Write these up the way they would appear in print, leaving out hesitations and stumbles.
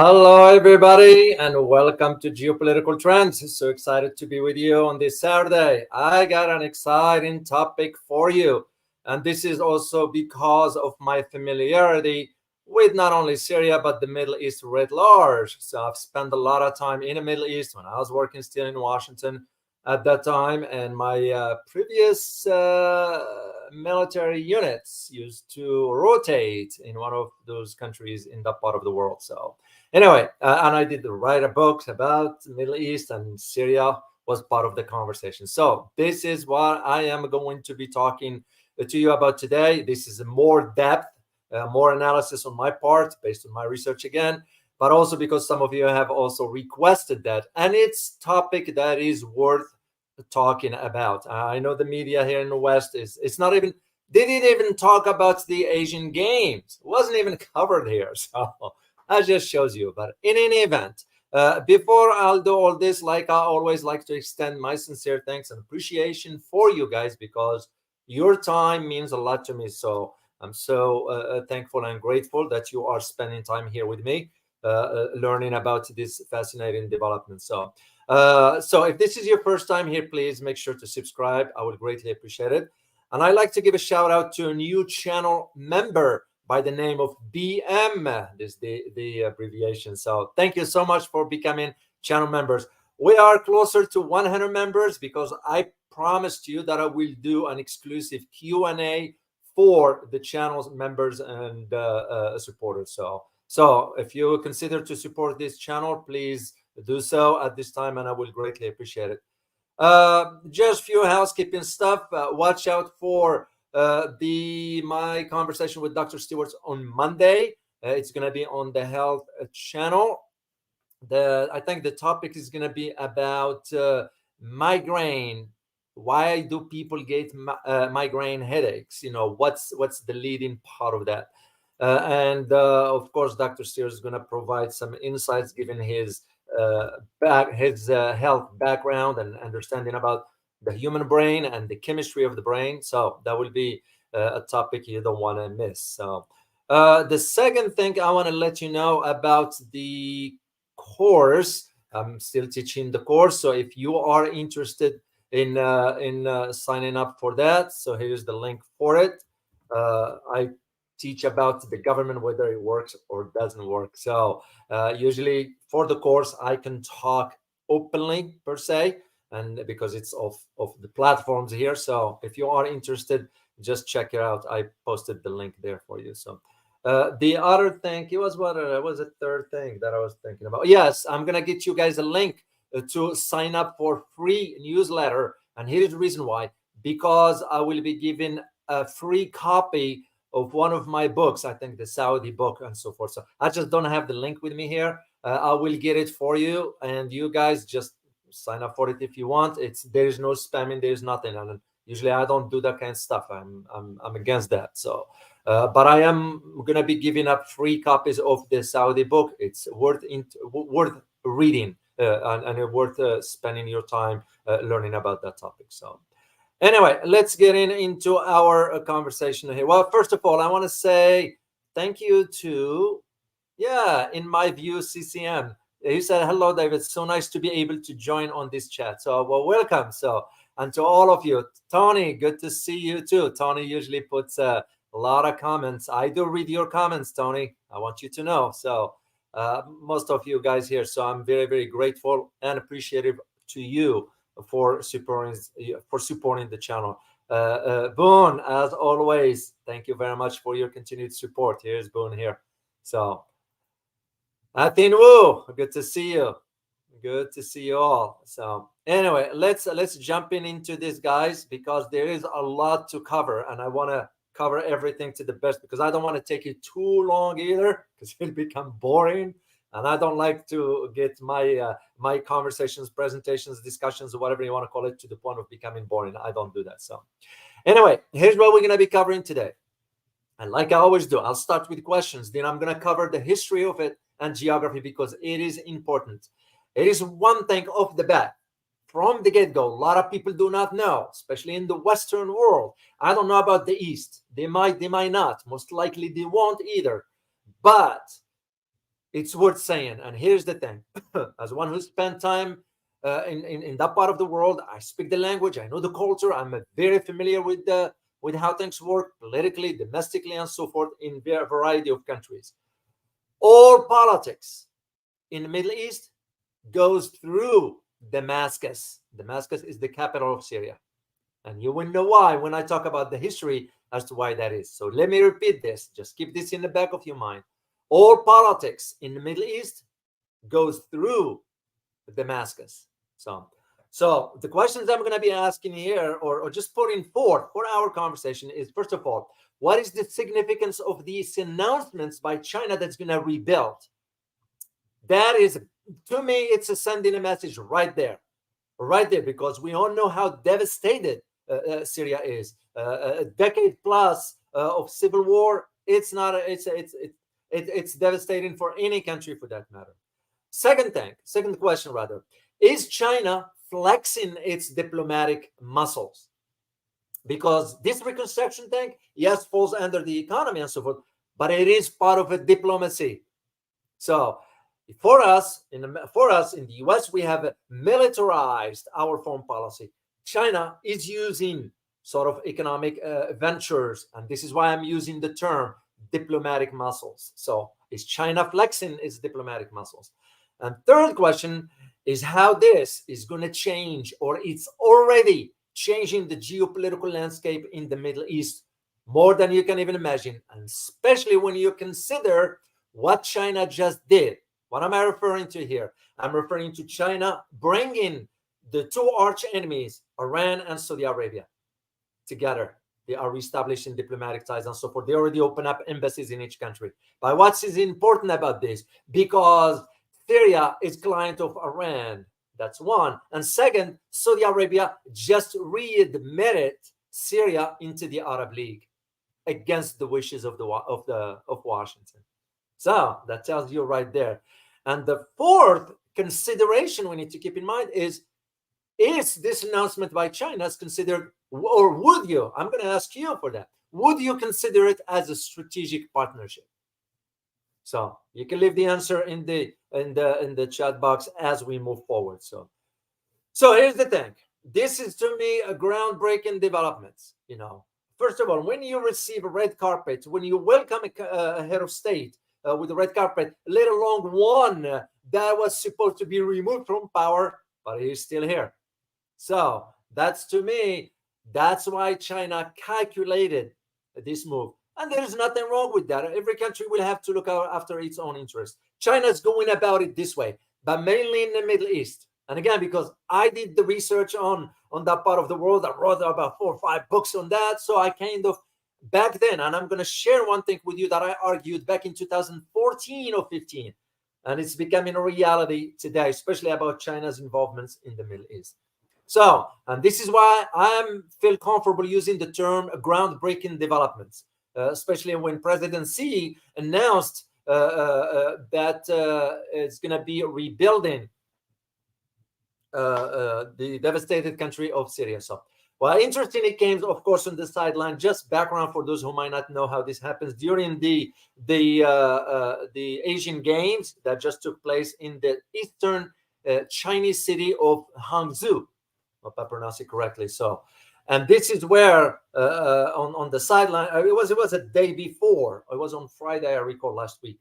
Hello, everybody, and welcome to Geopolitical Trends. So excited to be with you on this Saturday. I got an exciting topic for you, and this is also because of my familiarity with not only Syria but the Middle East writ large. So I've spent a lot of time in the Middle East when I was working still in Washington at that time, and my previous military units used to rotate in one of those countries in that part of the world. So anyway, and I did write a book about the Middle East, and Syria was part of the conversation. So this is what I am going to be talking to you about today. This is a more depth, more analysis on my part based on my research again, but also because some of you have also requested that, and it's topic that is worth talking about. I know the media here in the West it's not even, they didn't even talk about the Asian Games. It wasn't even covered here. So that just shows you. But in any event, before I'll do all this, like I always like to extend my sincere thanks and appreciation for you guys, because your time means a lot to me. So I'm so thankful and grateful that you are spending time here with me, learning about this fascinating development. So if this is your first time here, please make sure to subscribe. I would greatly appreciate it. And I'd like to give a shout out to a new channel member by the name of BM. This is the abbreviation. So thank you so much for becoming channel members. We are closer to 100 members because I promised you that I will do an exclusive Q&A for the channel's members and supporters. So if you consider to support this channel, please do so at this time, and I will greatly appreciate it. Just few housekeeping stuff. Watch out for my conversation with Dr. Stewart on Monday. It's going to be on the health channel. I think the topic is going to be about migraine. Why do people get migraine headaches? What's the leading part of that? And of course, Dr. Stewart is going to provide some insights given his health background and understanding about the human brain and the chemistry of the brain. So that will be a topic you don't want to miss. So the second thing I want to let you know about the course. I'm still teaching the course, so if you are interested in signing up for that, so here's the link for it. I teach about the government, whether it works or doesn't work. So usually for the course, I can talk openly per se, and because it's of the platforms here. So if you are interested, just check it out. I posted the link there for you. So the other thing, it was a third thing that I was thinking about. Yes, I'm gonna get you guys a link to sign up for free newsletter, and here's the reason why: because I will be giving a free copy of one of my books, I think the Saudi book and so forth. So I just don't have the link with me here. I will get it for you, and you guys just sign up for it if you want. There's no spamming, there's nothing, and usually I don't do that kind of stuff. I'm against that. So, but I am gonna be giving up free copies of the Saudi book. It's worth reading and worth spending your time learning about that topic. So. Anyway, let's get into our conversation here. Well, first of all, I want to say thank you to, in my view, CCM. He said, hello, David. So nice to be able to join on this chat. So, well, welcome. So, and to all of you, Tony, good to see you too. Tony usually puts a lot of comments. I do read your comments, Tony. I want you to know. So, most of you guys here. So I'm very, very grateful and appreciative to you for supporting the channel. Boone, as always, thank you very much for your continued support. Here's Boone here. So, Atin Wu, good to see you. Good to see you all. So, anyway, let's jump into this, guys, because there is a lot to cover, and I want to cover everything to the best because I don't want to take it too long either, because it'll become boring. And I don't like to get my my conversations, presentations, discussions, or whatever you want to call it, to the point of becoming boring. I don't do that. So anyway, here's what we're going to be covering today. And like I always do, I'll start with questions. Then I'm going to cover the history of it and geography because it is important. It is one thing off the bat. From the get-go, a lot of people do not know, especially in the Western world. I don't know about the East. They might not. Most likely they won't either. But It's worth saying. And here's the thing: as one who spent time in that part of the world, I speak the language, I know the culture, I'm very familiar with how things work politically, domestically, and so forth in a variety of countries. All politics in the Middle East goes through Damascus. Damascus is the capital of Syria. And you will know why when I talk about the history as to why that is. So let me repeat this. Just keep this in the back of your mind. All politics in the Middle East goes through Damascus. So the questions I'm going to be asking here, or just putting forth for our conversation, is first of all, what is the significance of these announcements by China that's going to rebuild? That is, to me, it's sending a message right there, because we all know how devastated Syria is. A decade plus of civil war. It's not. It's devastating for any country for that matter. Second question rather, is China flexing its diplomatic muscles? Because this reconstruction thing, yes, falls under the economy and so forth, but it is part of a diplomacy. So for us in the US, we have militarized our foreign policy. China is using sort of economic ventures, and this is why I'm using the term diplomatic muscles. So is China flexing its diplomatic muscles? And third question is how this is going to change, or it's already changing, the geopolitical landscape in the Middle East more than you can even imagine, and especially when you consider what China just did. What am I referring to here? I'm referring to China bringing the two arch enemies, Iran and Saudi Arabia, together. They are reestablishing diplomatic ties and so forth. They already open up embassies in each country. But what is important about this? Because Syria is client of Iran. That's one. And second, Saudi Arabia just readmitted Syria into the Arab League against the wishes of Washington. So that tells you right there. And the fourth consideration we need to keep in mind is this announcement by China is considered, or would you? I'm going to ask you for that. Would you consider it as a strategic partnership? So you can leave the answer in the chat box as we move forward. So here's the thing. This is to me a groundbreaking development. First of all, when you receive a red carpet, when you welcome a head of state with a red carpet, let alone one that was supposed to be removed from power, but he's still here. So that's, to me, that's why China calculated this move. And there's nothing wrong with that. Every country will have to look out after its own interest. China's going about it this way, but mainly in the Middle East. And again, because I did the research on that part of the world, I wrote about 4 or 5 books on that. So I kind of, back then, and I'm going to share one thing with you that I argued back in 2014 or 15. And it's becoming a reality today, especially about China's involvements in the Middle East. So, and this is why I feel comfortable using the term groundbreaking developments, especially when President Xi announced that it's going to be rebuilding the devastated country of Syria. So, well, interesting, it came, of course, on the sideline. Just background for those who might not know how this happens. During the Asian Games that just took place in the eastern Chinese city of Hangzhou, if I pronounce it correctly. So, and this is where on the sideline, it was a day before. It was on Friday, I recall, last week,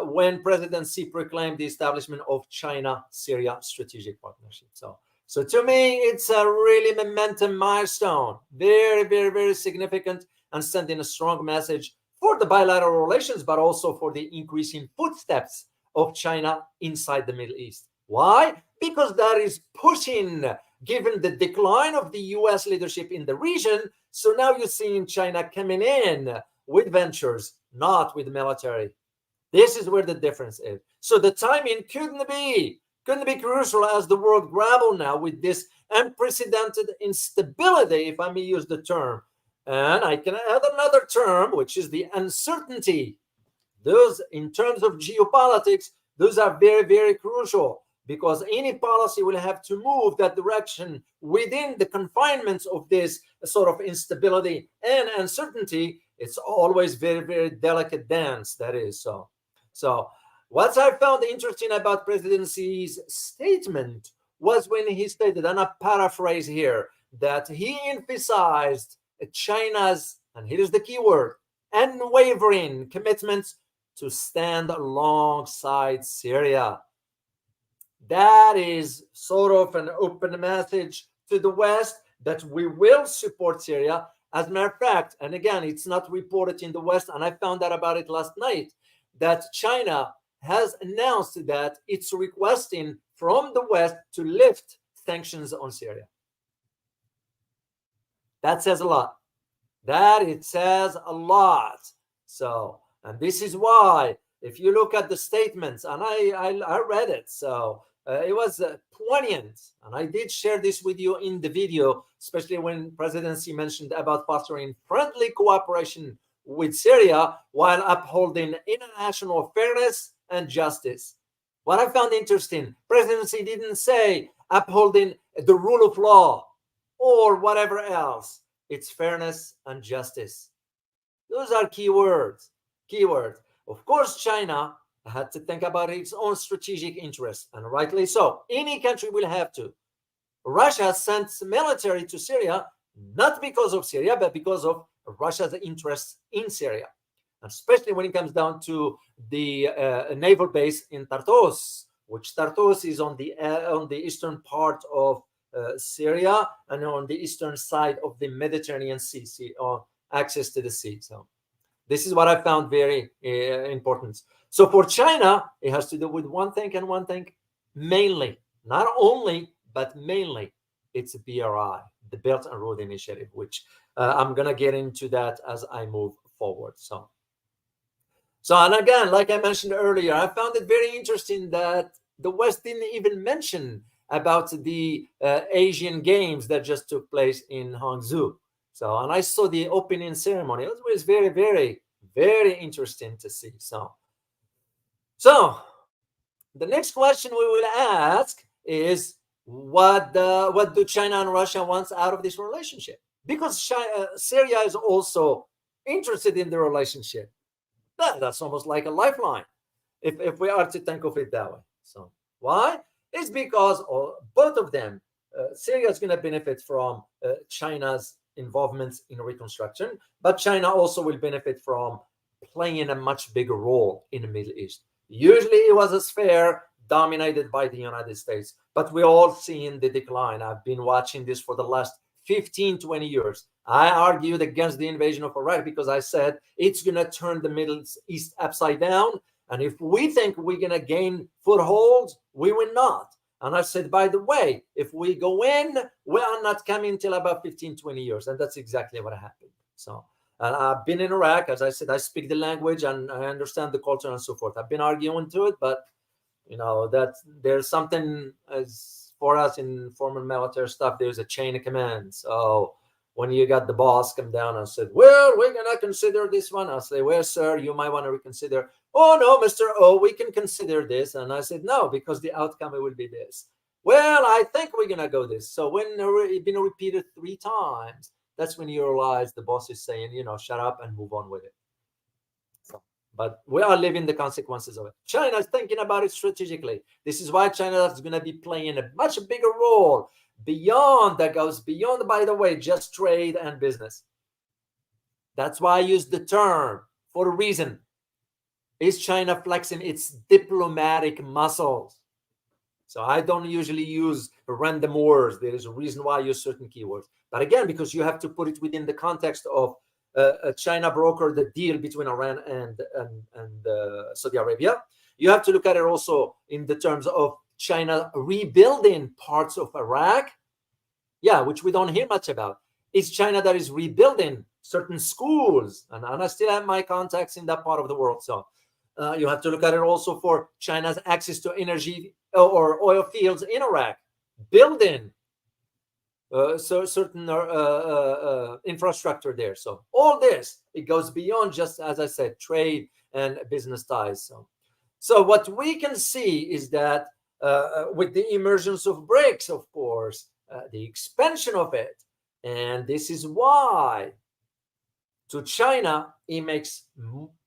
when President Xi proclaimed the establishment of China-Syria strategic partnership. So to me, it's a really momentum milestone, very, very, very significant, and sending a strong message for the bilateral relations, but also for the increasing footsteps of China inside the Middle East. Why? Because that is pushing, given the decline of the US leadership in the region. So now you're seeing China coming in with ventures, not with military. This is where the difference is. So the timing couldn't be crucial as the world grapple now with this unprecedented instability, if I may use the term. And I can add another term, which is the uncertainty. Those, in terms of geopolitics, those are very, very crucial, because any policy will have to move that direction within the confinements of this sort of instability and uncertainty. It's always very, very delicate dance, that is. So What I found interesting about presidency's statement was when he stated, and I paraphrase here, that he emphasized China's, and here's the key word, unwavering commitment to stand alongside Syria. That is sort of an open message to the West that we will support Syria. As a matter of fact, and again, it's not reported in the West, and I found out about it last night, that China has announced that it's requesting from the West to lift sanctions on Syria. That says a lot. That it says a lot. So, and this is why, if you look at the statements, and I read it, so it was poignant, and I did share this with you in the video, especially when presidency mentioned about fostering friendly cooperation with Syria while upholding international fairness and justice. What I found interesting, presidency didn't say upholding the rule of law or whatever else. It's fairness and justice. Those are keywords. Keywords. Of course, China had to think about its own strategic interests, and rightly so. Any country will have to. Russia sent military to Syria, not because of Syria, but because of Russia's interests in Syria, especially when it comes down to the naval base in Tartus, which Tartus is on the eastern part of Syria and on the eastern side of the Mediterranean Sea, or access to the sea. So this is what I found very important. So for China, it has to do with one thing and one thing mainly, not only, but mainly, it's BRI, the Belt and Road Initiative, which I'm going to get into that as I move forward. So, and again, like I mentioned earlier, I found it very interesting that the West didn't even mention about the Asian Games that just took place in Hangzhou. So, and I saw the opening ceremony. It was very, very, very interesting to see. So the next question we will ask is, what do China and Russia want out of this relationship? Because Syria is also interested in the relationship. That's almost like a lifeline, if we are to think of it that way. So why? It's because both of them, Syria is going to benefit from China's involvement in reconstruction, but China also will benefit from playing a much bigger role in the Middle East. Usually it was a sphere dominated by the United States, but we're all seeing the decline. I've been watching this for the last 15, 20 years. I argued against the invasion of Iraq because I said it's going to turn the Middle East upside down. And if we think we're going to gain footholds, we will not. And I said, by the way, if we go in, we are not coming till about 15, 20 years. And that's exactly what happened. So I've been in Iraq. As I said, I speak the language and I understand the culture and so forth. I've been arguing to it, but that there's something, as for us in former military stuff, there's a chain of command. So when you got the boss come down and said, well, we're going to consider this one. I'll say, well, sir, you might want to reconsider. Oh, no, Mr. O, we can consider this. And I said, no, because the outcome will be this. Well, I think we're going to go this. So when it's been repeated 3 times, that's when you realize the boss is saying, shut up and move on with it. But we are living the consequences of it. China is thinking about it strategically. This is why China is going to be playing a much bigger role that goes beyond, by the way, just trade and business. That's why I use the term for a reason. Is China flexing its diplomatic muscles? So I don't usually use random words. There is a reason why I use certain keywords. But again, because you have to put it within the context of China brokered the deal between Iran and Saudi Arabia. You have to look at it also in the terms of China rebuilding parts of Iraq, which we don't hear much about. It's China that is rebuilding certain schools, and I still have my contacts in that part of the world. So you have to look at it also for China's access to energy or oil fields in Iraq, building so certain infrastructure there. So all this, it goes beyond just, as I said, trade and business ties. So what we can see is that with the emergence of BRICS, of course, the expansion of it, and this is why to China, it makes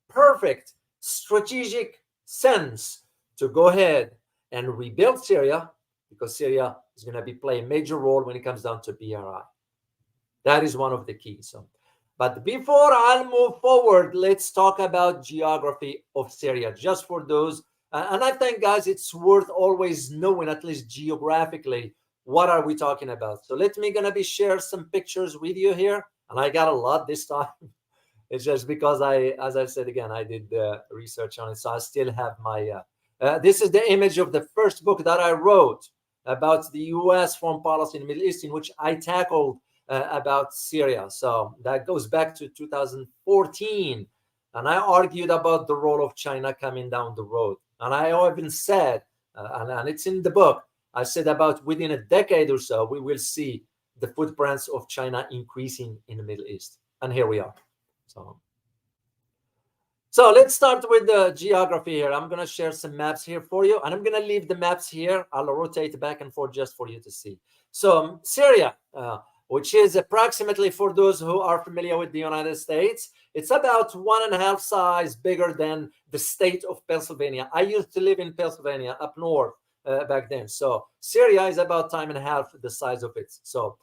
perfect strategic sense to go ahead and rebuild Syria, because Syria is going to be playing a major role when it comes down to BRI. That is one of the keys. So, but before I move forward, let's talk about geography of Syria, just for those. And I think, guys, it's worth always knowing, at least geographically, what are we talking about. So let me gonna be share some pictures with you here, and I got a lot this time. It's just because as I said again, I did the research on it, so I still have my. This is the image of the first book that I wrote about the U.S. foreign policy in the Middle East, in which I tackled about Syria. So that goes back to 2014. And I argued about the role of China coming down the road. And I even said, and it's in the book, I said about within a decade or so, we will see the footprints of China increasing in the Middle East. And here we are. So let's start with the geography here. I'm going to share some maps here for you, and I'm going to leave the maps here. I'll rotate back and forth just for you to see. So Syria, which is approximately, for those who are familiar with the United States, it's about 1.5 size bigger than the state of Pennsylvania. I used to live in Pennsylvania up north back then. So Syria is about 1.5 times the size of it. So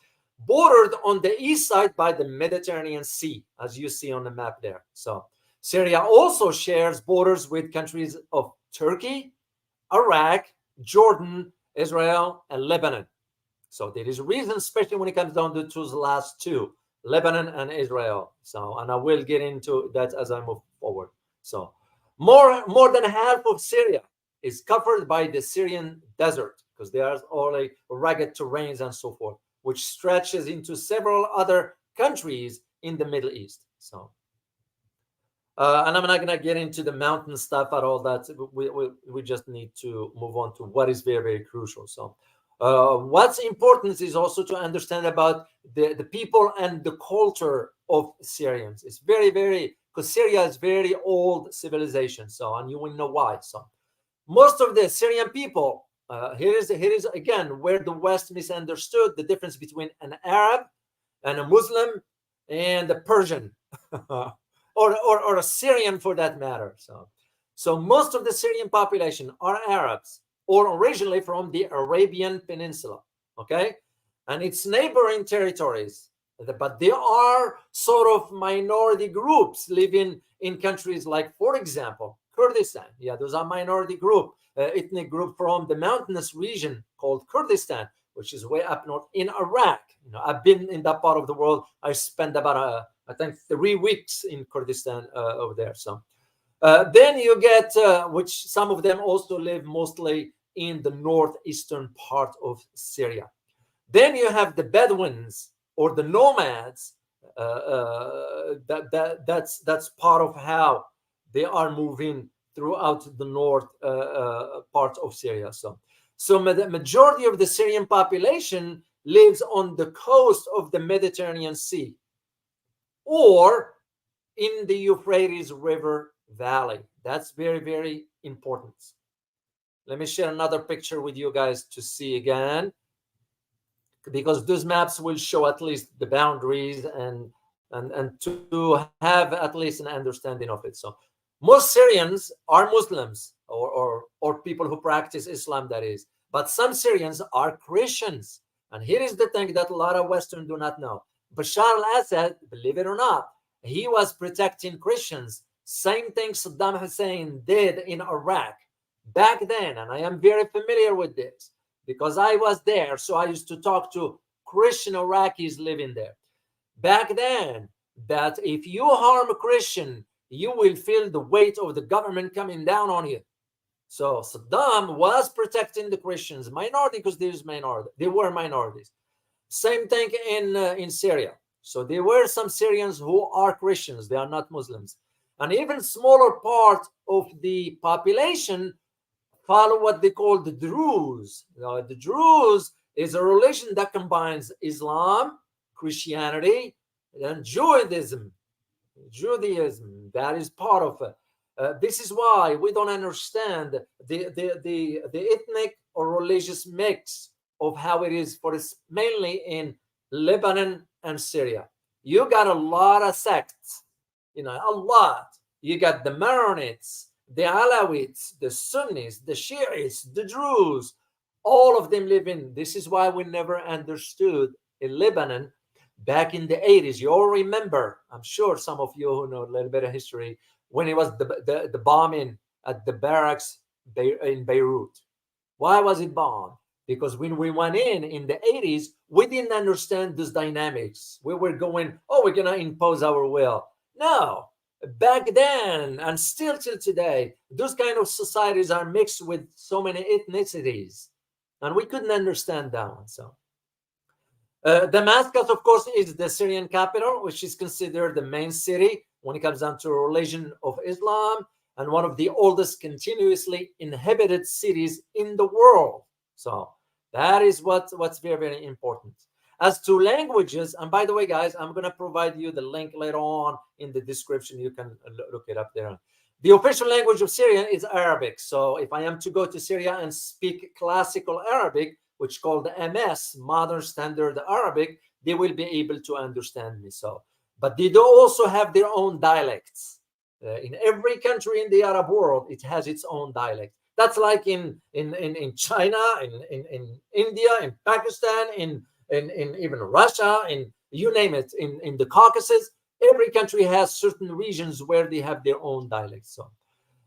bordered on the east side by the Mediterranean Sea, as you see on the map there. So Syria also shares borders with countries of Turkey, Iraq, Jordan, Israel, and Lebanon. So there is a reason, especially when it comes down to those last two, Lebanon and Israel. So, and I will get into that as I move forward. So more than half of Syria is covered by the Syrian desert, because there's only rugged terrains and so forth, which stretches into several other countries in the Middle East. So, and I'm not going to get into the mountain stuff at all. That we just need to move on to what is very, very crucial. So what's important is also to understand about the people and the culture of Syrians. It's very, very, because Syria is very old civilization. So, and you will know why. So most of the Syrian people, here is again where the West misunderstood the difference between an Arab and a Muslim and a Persian. Or a Syrian for that matter. So most of the Syrian population are Arabs, or originally from the Arabian Peninsula, okay? And its neighboring territories. But there are sort of minority groups living in countries like, for example, Kurdistan. Yeah, those are minority group, ethnic group from the mountainous region called Kurdistan, which is way up north in Iraq. You know, I've been in that part of the world. I spent about I think 3 weeks in Kurdistan over there. So then you get, which some of them also live mostly in the northeastern part of Syria. Then you have the Bedouins or the nomads. That's part of how they are moving throughout the north part of Syria. So the majority of the Syrian population lives on the coast of the Mediterranean Sea, or in the Euphrates River Valley. That's very, very important. Let me share another picture with you guys to see again, because those maps will show at least the boundaries and to have at least an understanding of it. So most Syrians are Muslims or people who practice Islam, that is. But some Syrians are Christians. And here is the thing that a lot of Western do not know. Bashar al-Assad, believe it or not, he was protecting Christians. Same thing Saddam Hussein did in Iraq back then. And I am very familiar with this because I was there. So I used to talk to Christian Iraqis living there. Back then, that if you harm a Christian, you will feel the weight of the government coming down on you. So Saddam was protecting the Christians, minority, because they were minorities. Same thing in Syria. So there were some Syrians who are Christians. They are not Muslims. An even smaller part of the population follow what they call the Druze. The Druze is a religion that combines Islam, Christianity, and Judaism. That is part of it. This is why we don't understand the ethnic or religious mix of how it is for us, mainly in Lebanon and Syria. You got a lot of sects, a lot. You got the Maronites, the Alawites, the Sunnis, the Shiites, the Druze, all of them live in. This is why we never understood in Lebanon back in the 80s. You all remember, I'm sure some of you who know a little bit of history, when it was the bombing at the barracks in Beirut. Why was it bombed? Because when we went in the 80s, we didn't understand those dynamics. We were going, oh, we're going to impose our will. No, back then and still till today, those kind of societies are mixed with so many ethnicities, and we couldn't understand that one. So Damascus, of course, is the Syrian capital, which is considered the main city when it comes down to religion of Islam, and one of the oldest continuously inhabited cities in the world. So that is what's very, very important. As to languages, and by the way, guys, I'm going to provide you the link later on in the description. You can look it up there. The official language of Syria is Arabic. So if I am to go to Syria and speak classical Arabic, which is called MS, Modern Standard Arabic, they will be able to understand me. So, but they do also have their own dialects. In every country in the Arab world, it has its own dialect. That's like in China, in India, in Pakistan, in even Russia, in you name it, in the Caucasus. Every country has certain regions where they have their own dialects.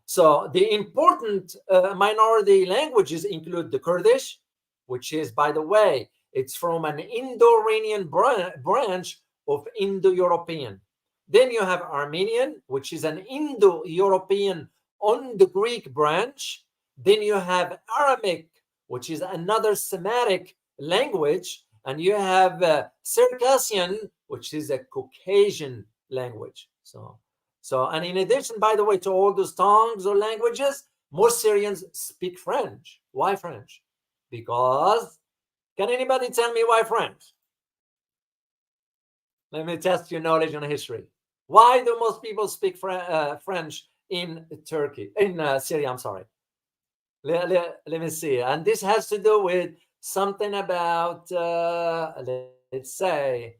So the important minority languages include the Kurdish, which is, by the way, it's from an Indo-Iranian branch of Indo-European. Then you have Armenian, which is an Indo-European on the Greek branch. Then you have Aramaic, which is another Semitic language. And you have Circassian, which is a Caucasian language. So, and in addition, by the way, to all those tongues or languages, most Syrians speak French. Why French? Because, can anybody tell me why French? Let me test your knowledge on history. Why do most people speak French in Turkey, in Syria? I'm sorry. Let me see. And this has to do with something about, let's say,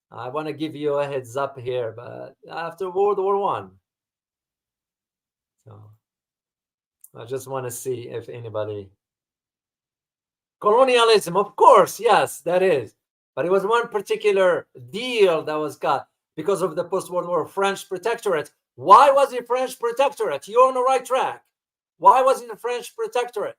I want to give you a heads up here, but after World War I. So I just want to see if anybody. Colonialism, of course, yes, that is. But it was one particular deal that was cut because of the post-World War French protectorate. Why was it French protectorate? You're on the right track. Why was it a French protectorate?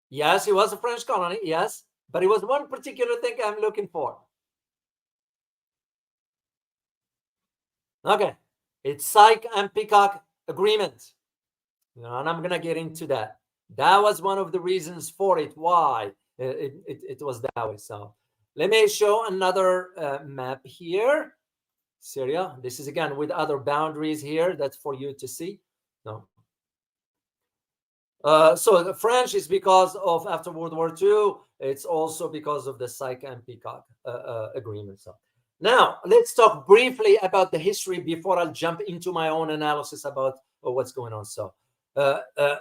Yes, it was a French colony, yes. But it was one particular thing I'm looking for. Okay. It's Sykes-Picot Agreement. And I'm going to get into that. That was one of the reasons for it, why it was that way. So let me show another map here. Syria. This is, again, with other boundaries here. That's for you to see. No. So the French is because of, after World War II, it's also because of the Sykes-Picot Agreement. So now let's talk briefly about the history before I'll jump into my own analysis about what's going on. So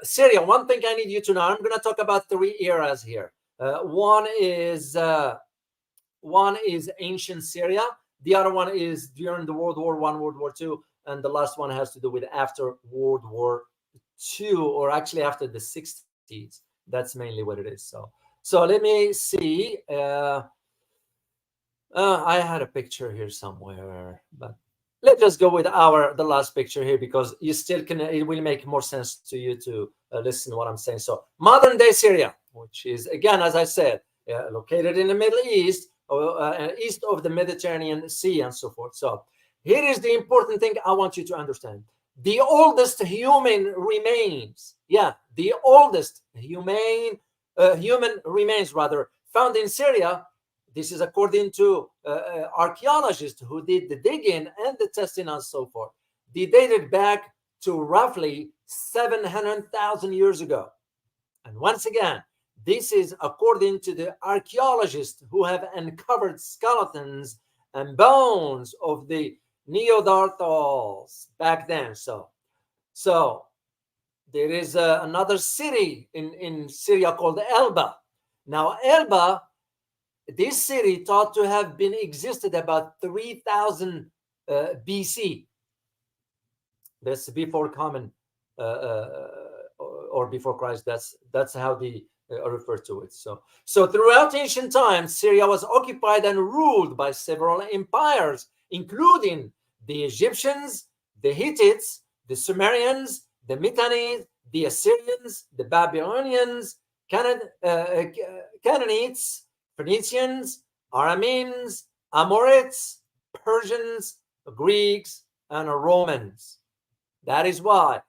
Syria, one thing I need you to know, I'm going to talk about three eras here. One is ancient Syria. The other one is during the World War I, World War II, and the last one has to do with after World War II, or actually after the 60s. That's mainly what it is. So let me see. I had a picture here somewhere, but let's just go with the last picture here, because you still can, it will make more sense to you to listen to what I'm saying. So modern day Syria, which is, again, as I said, located in the Middle East, east of the Mediterranean Sea and so forth. So here is the important thing I want you to understand. The oldest human remains, the oldest human remains, found in Syria. This is according to archaeologists who did the digging and the testing and so forth. They dated back to roughly 700,000 years ago. And once again, this is according to the archaeologists who have uncovered skeletons and bones of the Neanderthals back then. So there is another city in Syria called Elba. Now, Elba, this city thought to have been existed about 3000 BC. That's before common, or before Christ. That's how they refer to it. So throughout ancient times, Syria was occupied and ruled by several empires, including the Egyptians, the Hittites, the Sumerians, the Mitannides, the Assyrians, the Babylonians, Canaanites, Phoenicians, Arameans, Amorites, Persians, Greeks, and Romans. That is why,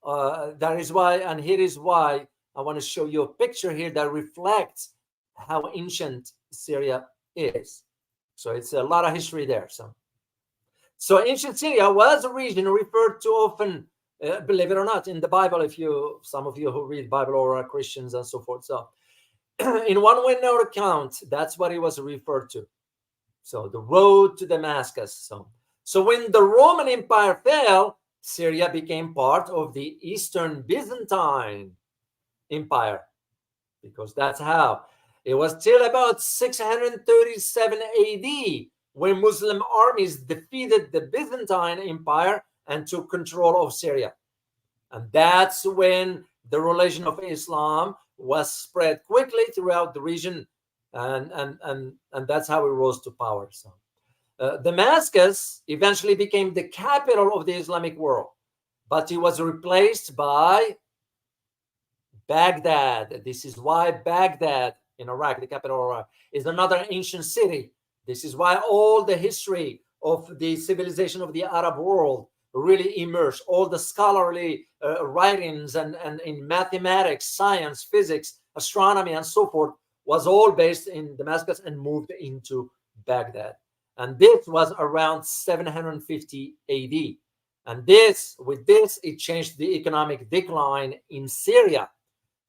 and here is why I want to show you a picture here that reflects how ancient Syria is. So it's a lot of history there. So ancient Syria was a region referred to often, believe it or not, in the Bible. If some of you who read Bible or are Christians and so forth. So in one well-known account, that's what it was referred to. So the road to Damascus. So when the Roman Empire fell, Syria became part of the Eastern Byzantine Empire, because that's how. It was till about 637 AD when Muslim armies defeated the Byzantine Empire and took control of Syria. And that's when the religion of Islam was spread quickly throughout the region, and that's how it rose to power. So Damascus eventually became the capital of the Islamic world, but it was replaced by Baghdad. This is why Baghdad in Iraq, the capital of Iraq, is another ancient city. This is why all the history of the civilization of the Arab world really emerged. All the scholarly writings and in mathematics, science, physics, astronomy, and so forth was all based in Damascus and moved into Baghdad. And this was around 750 AD. And with this, it changed the economic decline in Syria.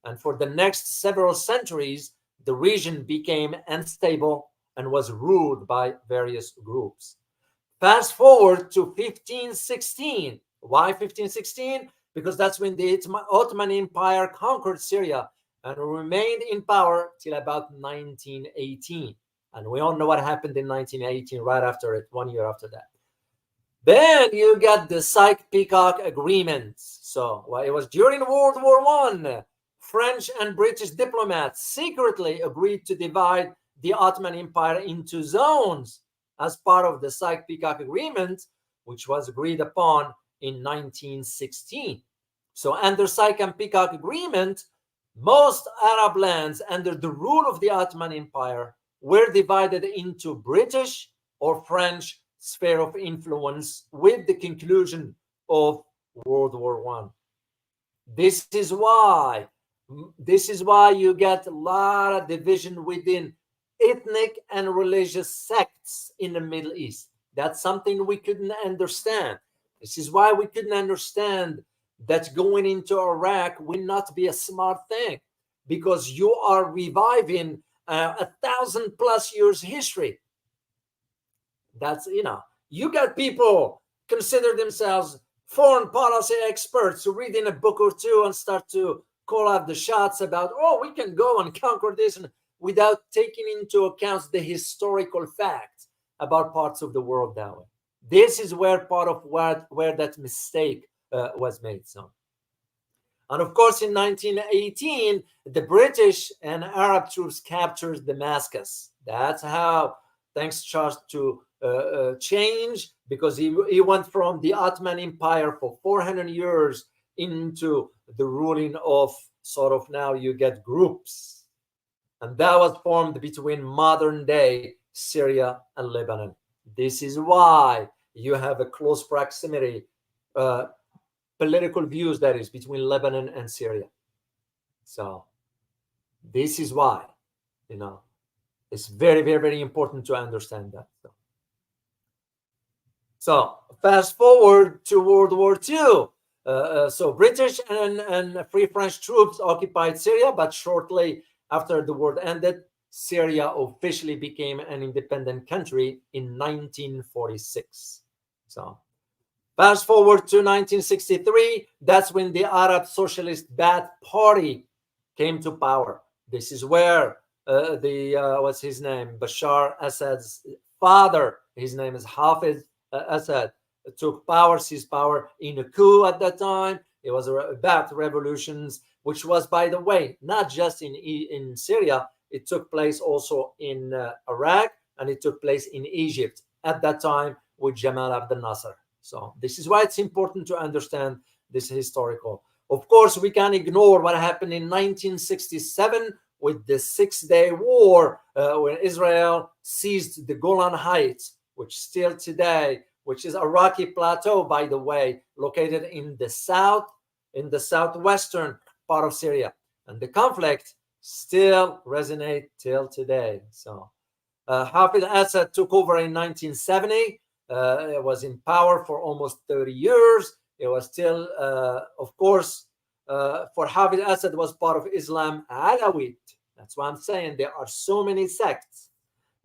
And for the next several centuries, the region became unstable and was ruled by various groups. Fast forward to 1516. Why 1516? Because that's when the Ottoman Empire conquered Syria and remained in power till about 1918. And we all know what happened in 1918, right after it, 1 year after that. Then you got the Sykes-Picot Agreements. So it was during World War I. French and British diplomats secretly agreed to divide the Ottoman Empire into zones as part of the Sykes-Picot Agreement, which was agreed upon in 1916. So under Sykes-Picot Agreement, most Arab lands under the rule of the Ottoman Empire were divided into British or French sphere of influence with the conclusion of World War I. This is why you get a lot of division within ethnic and religious sects in the Middle East. That's something we couldn't understand. This is why we couldn't understand that going into Iraq will not be a smart thing, because you are reviving 1,000+ years history. That's, you got people consider themselves foreign policy experts who read in a book or two and start to call out the shots about, we can go and conquer this, and without taking into account the historical facts about parts of the world that way. This is where part of where that mistake was made. So, and of course, in 1918, the British and Arab troops captured Damascus. That's how things started to change, because he went from the Ottoman Empire for 400 years into the ruling of sort of, now you get groups. And that was formed between modern day Syria and Lebanon. This is why you have a close proximity, political views, that is, between Lebanon and Syria. So this is why, it's very, very, very important to understand that. So fast forward to World War II. So British and Free French troops occupied Syria, but shortly after the war ended, Syria officially became an independent country in 1946. So fast forward to 1963, that's when the Arab Socialist Ba'ath Party came to power. This is where what's his name? Bashar Assad's father, his name is Hafez Assad, took power, seized power in a coup at that time. It was about revolutions, which was, by the way, not just in Syria. It took place also in Iraq, and it took place in Egypt at that time with Jamal Abdel Nasser. So this is why it's important to understand this historical. Of course, we can ignore what happened in 1967 with the Six-Day War, when Israel seized the Golan Heights, which still today, which is Iraqi plateau, by the way, located in the southwestern part of Syria. And the conflict still resonates till today. So Hafid Assad took over in 1970. It was in power for almost 30 years. It was still, of course, for Hafid Assad was part of Islam Alawite. That's why I'm saying there are so many sects.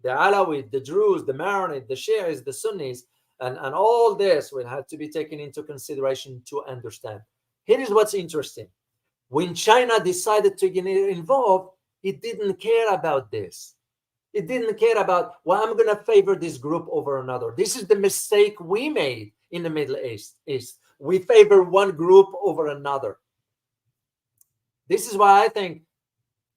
The Alawite, the Druze, the Maronite, the Shiites, the Sunnis, and all this will have to be taken into consideration to understand. Here is what's interesting. When China decided to get involved, it didn't care about this. It didn't care about, well, I'm going to favor this group over another. This is the mistake we made in the Middle East. We favor one group over another. This is why I think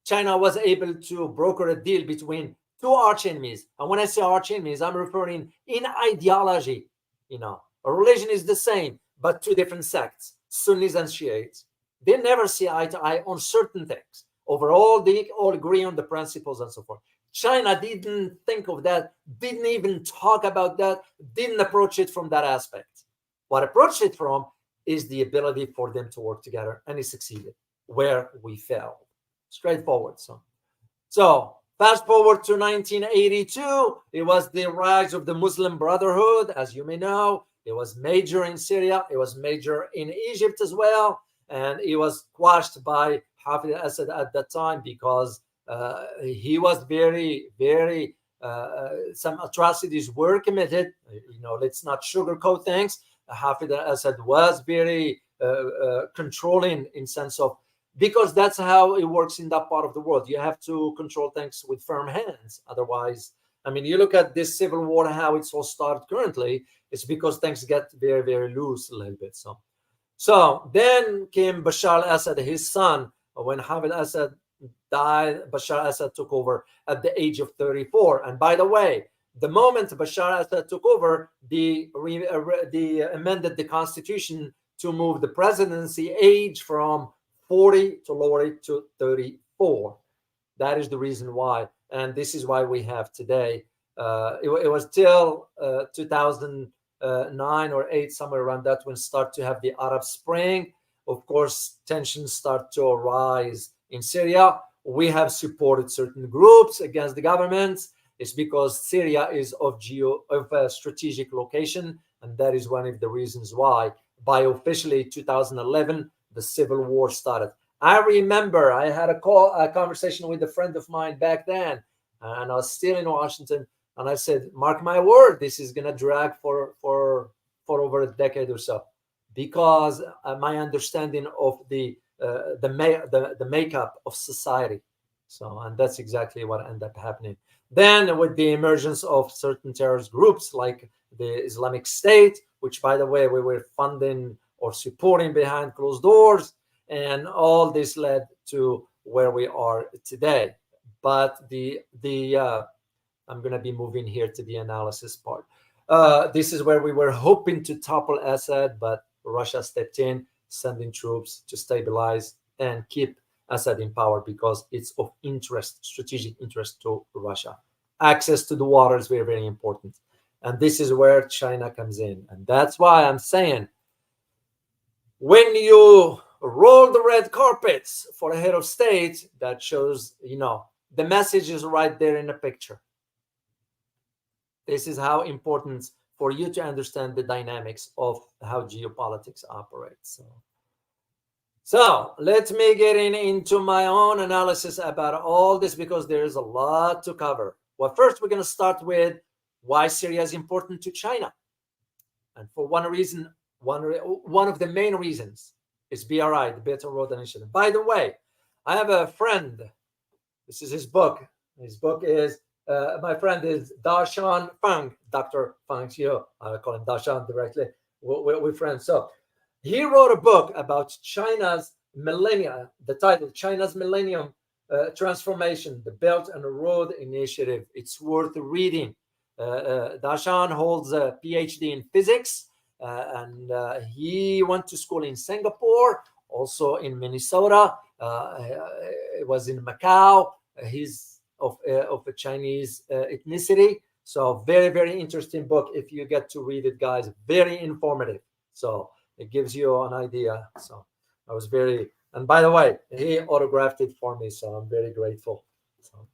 China was able to broker a deal between two arch enemies. And when I say arch enemies, I'm referring in ideology. A religion is the same, but two different sects, Sunnis and Shiites. They never see eye to eye on certain things. Overall, they all agree on the principles and so forth. China didn't think of that, didn't even talk about that, didn't approach it from that aspect. What approached it from is the ability for them to work together, and it succeeded, where we failed. Straightforward. So fast forward to 1982, it was the rise of the Muslim Brotherhood, as you may know. It was major in Syria, it was major in Egypt as well, and it was quashed by Hafid Assad at that time because he was very, very, some atrocities were committed. Let's not sugarcoat things. Hafid Assad was very controlling in sense of, because that's how it works in that part of the world. You have to control things with firm hands. Otherwise, you look at this civil war, how it's all started currently, it's because things get very, very loose a little bit. So then came Bashar al-Assad, his son. When Hafid Assad died, Bashar al-Assad took over at the age of 34. And by the way, the moment Bashar al-Assad took over, they amended the constitution to move the presidency age from 40 to lower it to 34. That is the reason why. And this is why we have today. It was till 2009 or 8, somewhere around that, when start to have the Arab Spring. Of course, tensions start to arise in Syria. We have supported certain groups against the governments. It's because Syria is of a strategic location, and that is one of the reasons why, by officially 2011, the civil war started. I remember I had a conversation with a friend of mine back then, and I was still in Washington, and I said, "Mark my word, this is gonna drag for over a decade or so," because my understanding of the makeup of society. And that's exactly what ended up happening. Then, with the emergence of certain terrorist groups like the Islamic State, which, by the way, we were funding or supporting behind closed doors, and all this led to where we are today. But I'm going to be moving here to the analysis part. This is where we were hoping to topple Assad, but Russia stepped in, sending troops to stabilize and keep Assad in power because it's of interest, strategic interest to Russia. Access to the water is very, very important. And this is where China comes in. And that's why I'm saying, when you roll the red carpets for a head of state, that shows, the message is right there in the picture. This is how important for you to understand the dynamics of how geopolitics operates. So let me get into my own analysis about all this, because there is a lot to cover. Well, first, we're going to start with why Syria is important to China. And for one reason, one of the main reasons is BRI, the Belt and Road Initiative. By the way, I have a friend. This is his book. His book is My friend is Dashan Fang, Dr. Fang Xiu. I call him Dashan directly. We're friends. So he wrote a book about China's millennia, the title, China's Millennium Transformation, the Belt and Road Initiative. It's worth reading. Dashan holds a PhD in physics, and he went to school in Singapore, also in Minnesota. It was in Macau. He's of a Chinese ethnicity. So very, very interesting book. If you get to read it, guys, very informative. So it gives you an idea. So I was very, and by the way, he autographed it for me. So I'm very grateful. So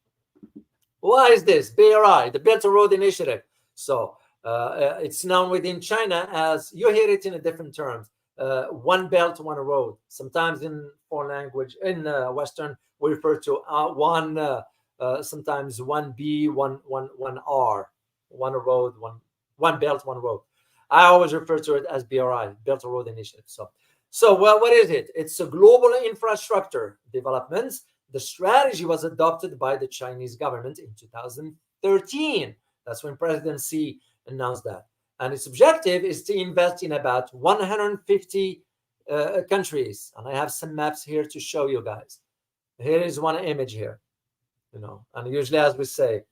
why is this? BRI, the Belt and Road Initiative. So it's known within China as, you hear it in a different terms, one belt, one road. Sometimes in foreign language, in Western, we refer to sometimes one B, one R, one road, one belt, one road. I always refer to it as BRI, Belt and Road Initiative. So well, what is it? It's a global infrastructure development. The strategy was adopted by the Chinese government in 2013. That's when President Xi announced that. And its objective is to invest in about 150 countries. And I have some maps here to show you guys. Here is one image here, and usually, as we say,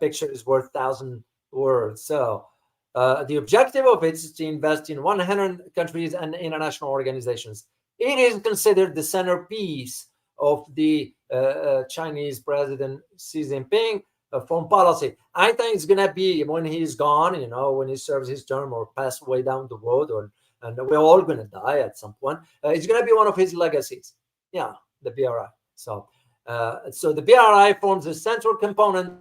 picture is worth 1,000 words. So the objective of it is to invest in 100 countries and international organizations. It is considered the centerpiece of the Chinese President Xi Jinping foreign policy. I think it's going to be, when he's gone, when he serves his term or pass away down the road, and we're all going to die at some point, it's going to be one of his legacies. Yeah, the BRI. So the BRI forms a central component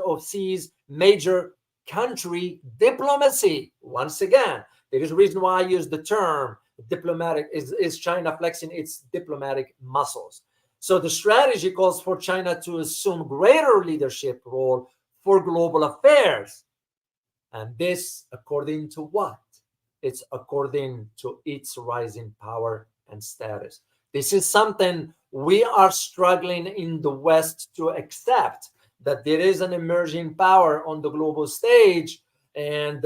of Xi's major country diplomacy. Once again, there is a reason why I use the term diplomatic, is China flexing its diplomatic muscles. So the strategy calls for China to assume greater leadership role for global affairs. And this, according to what? It's according to its rising power and status. This is something we are struggling in the West to accept, that there is an emerging power on the global stage. And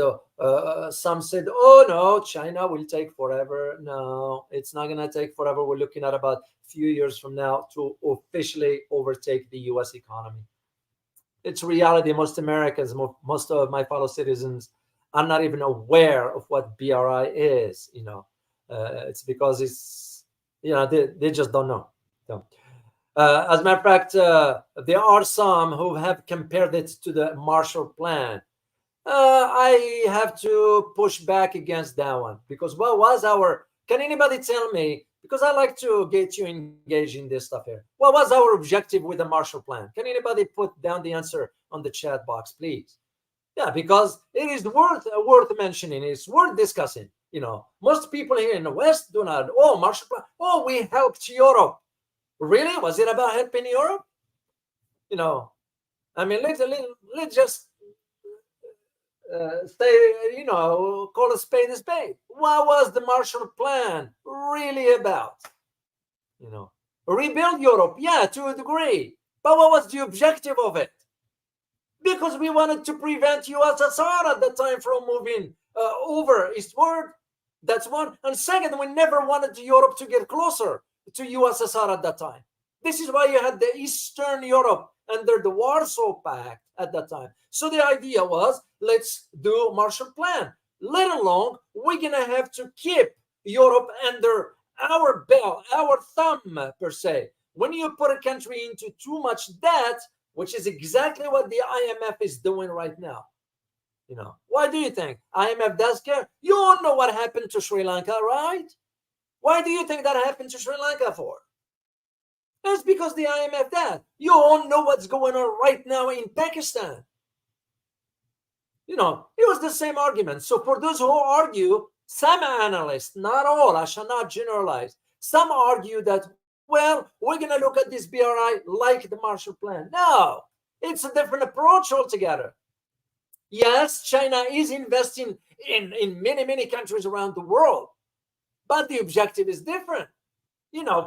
some said, oh, no, China will take forever. No, it's not going to take forever. We're looking at about a few years from now to officially overtake the U.S. economy. It's reality. Most Americans, most of my fellow citizens are not even aware of what BRI is. It's because it's, they just don't know. So, as a matter of fact, there are some who have compared it to the Marshall Plan. I have to push back against that one, because what was can anybody tell me, because I like to get you engaged in this stuff here, what was our objective with the Marshall Plan? Can anybody put down the answer on the chat box, please? Yeah, because it is worth mentioning. It's worth discussing. Most people here in the West do not, Marshall Plan, we helped Europe. Really? Was it about helping Europe? I mean, let's just call a spade a spade. What was the Marshall Plan really about? Rebuild Europe, yeah, to a degree. But what was the objective of it? Because we wanted to prevent USSR at that time from moving over eastward. That's one. And second, we never wanted Europe to get closer to USSR at that time. This is why you had the Eastern Europe under the Warsaw Pact at that time. So the idea was, let's do a Marshall Plan. Let alone, we're going to have to keep Europe under our belt, our thumb, per se. When you put a country into too much debt, which is exactly what the IMF is doing right now. Why do you think IMF does care? You all know what happened to Sri Lanka, right? Why do you think that happened to Sri Lanka for? That's because the IMF does. You all know what's going on right now in Pakistan. It was the same argument. So for those who argue, some analysts, not all, I shall not generalize, some argue that, we're going to look at this BRI like the Marshall Plan. No, it's a different approach altogether. Yes, China is investing in many, many countries around the world, but the objective is different.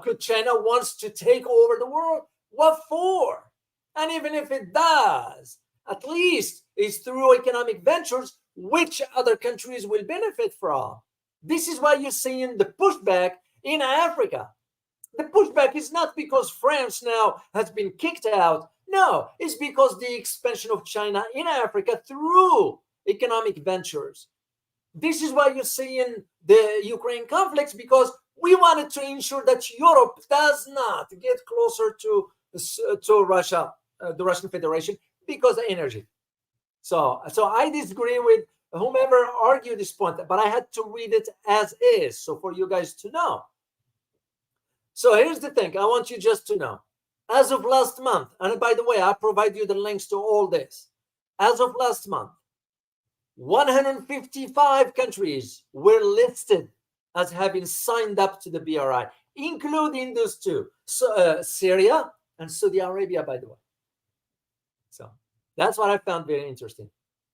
Could China wants to take over the world? What for? And even if it does, at least is through economic ventures, which other countries will benefit from. This is why you're seeing the pushback in Africa. The pushback is not because France now has been kicked out. No, it's because the expansion of China in Africa through economic ventures. This is why you're seeing the Ukraine conflicts, because we wanted to ensure that Europe does not get closer to Russia, the Russian Federation, because of energy. So I disagree with whomever argued this point, but I had to read it as is, so for you guys to know. So here's the thing. I want you just to know. As of last month, and by the way, I provide you the links to all this. As of last month, 155 countries were listed as having signed up to the BRI, including those two, Syria and Saudi Arabia, by the way. So that's what I found very interesting.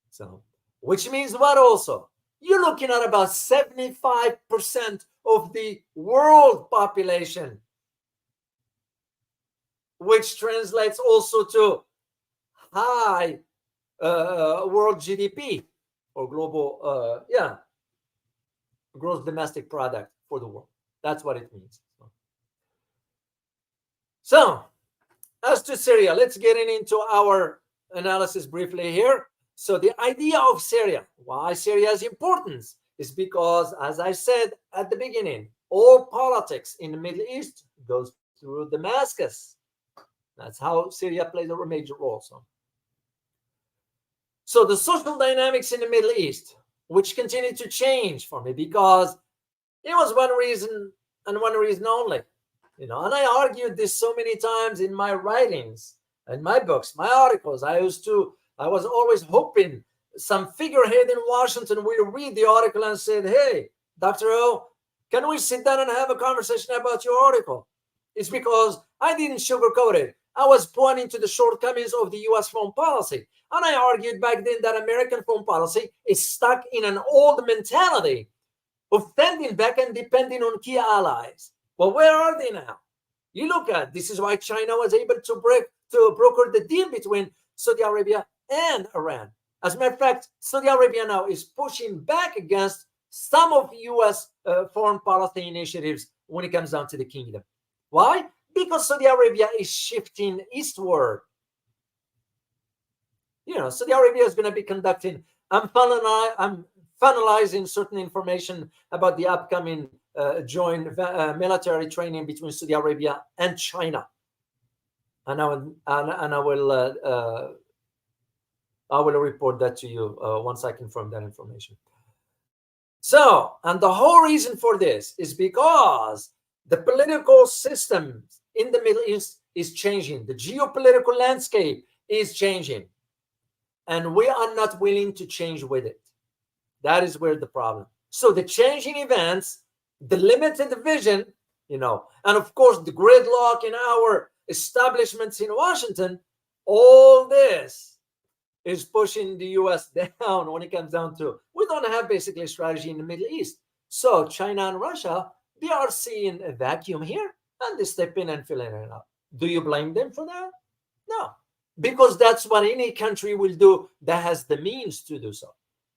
So, which means what also? You're looking at about 75% of the world population, which translates also to high world GDP or global, gross domestic product for the world. That's what it means. So, as to Syria, let's get into our analysis briefly here. So the idea of Syria, why Syria is important, is because, as I said at the beginning, all politics in the Middle East goes through Damascus. That's how Syria plays a major role. So the social dynamics in the Middle East, which continue to change for me, because it was one reason and one reason only. And I argued this so many times in my writings, in my books, my articles. I was always hoping some figurehead in Washington will read the article and said, hey, Dr. O, can we sit down and have a conversation about your article? It's because I didn't sugarcoat it. I was pointing to the shortcomings of the U.S. foreign policy. And I argued back then that American foreign policy is stuck in an old mentality of standing back and depending on key allies. Well, where are they now? You look at, this is why China was able to broker the deal between Saudi Arabia and Iran. As a matter of fact, Saudi Arabia now is pushing back against some of U.S. Foreign policy initiatives when it comes down to the kingdom. Why? Because Saudi Arabia is shifting eastward. Saudi Arabia is going to be conducting, I'm finalizing certain information about the upcoming joint military training between Saudi Arabia and China. And I will report that to you once I confirm that information. So, and the whole reason for this is because the political system in the Middle East is changing. The geopolitical landscape is changing. And we are not willing to change with it. That is where the problem. So the changing events, the limited vision, and of course the gridlock in our establishments in Washington, all this is pushing the U.S. down when it comes down to, we don't have basically a strategy in the Middle East. So China and Russia, they are seeing a vacuum here and they step in and fill it up. Do you blame them for that? No, because that's what any country will do that has the means to do so.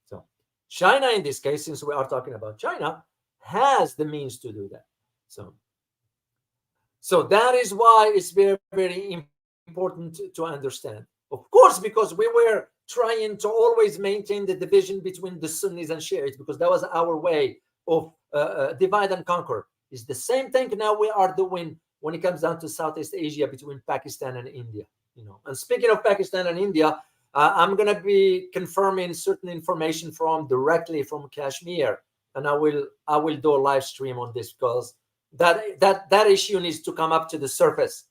So China, in this case, since we are talking about China, has the means to do that. So that is why it's very, very important to understand. Of course, because we were trying to always maintain the division between the Sunnis and Shiites, because that was our way of divide and conquer. It's the same thing now we are doing when it comes down to Southeast Asia between Pakistan and India. And speaking of Pakistan and India, I'm going to be confirming certain information directly from Kashmir, and I will do a live stream on this, because that issue needs to come up to the surface,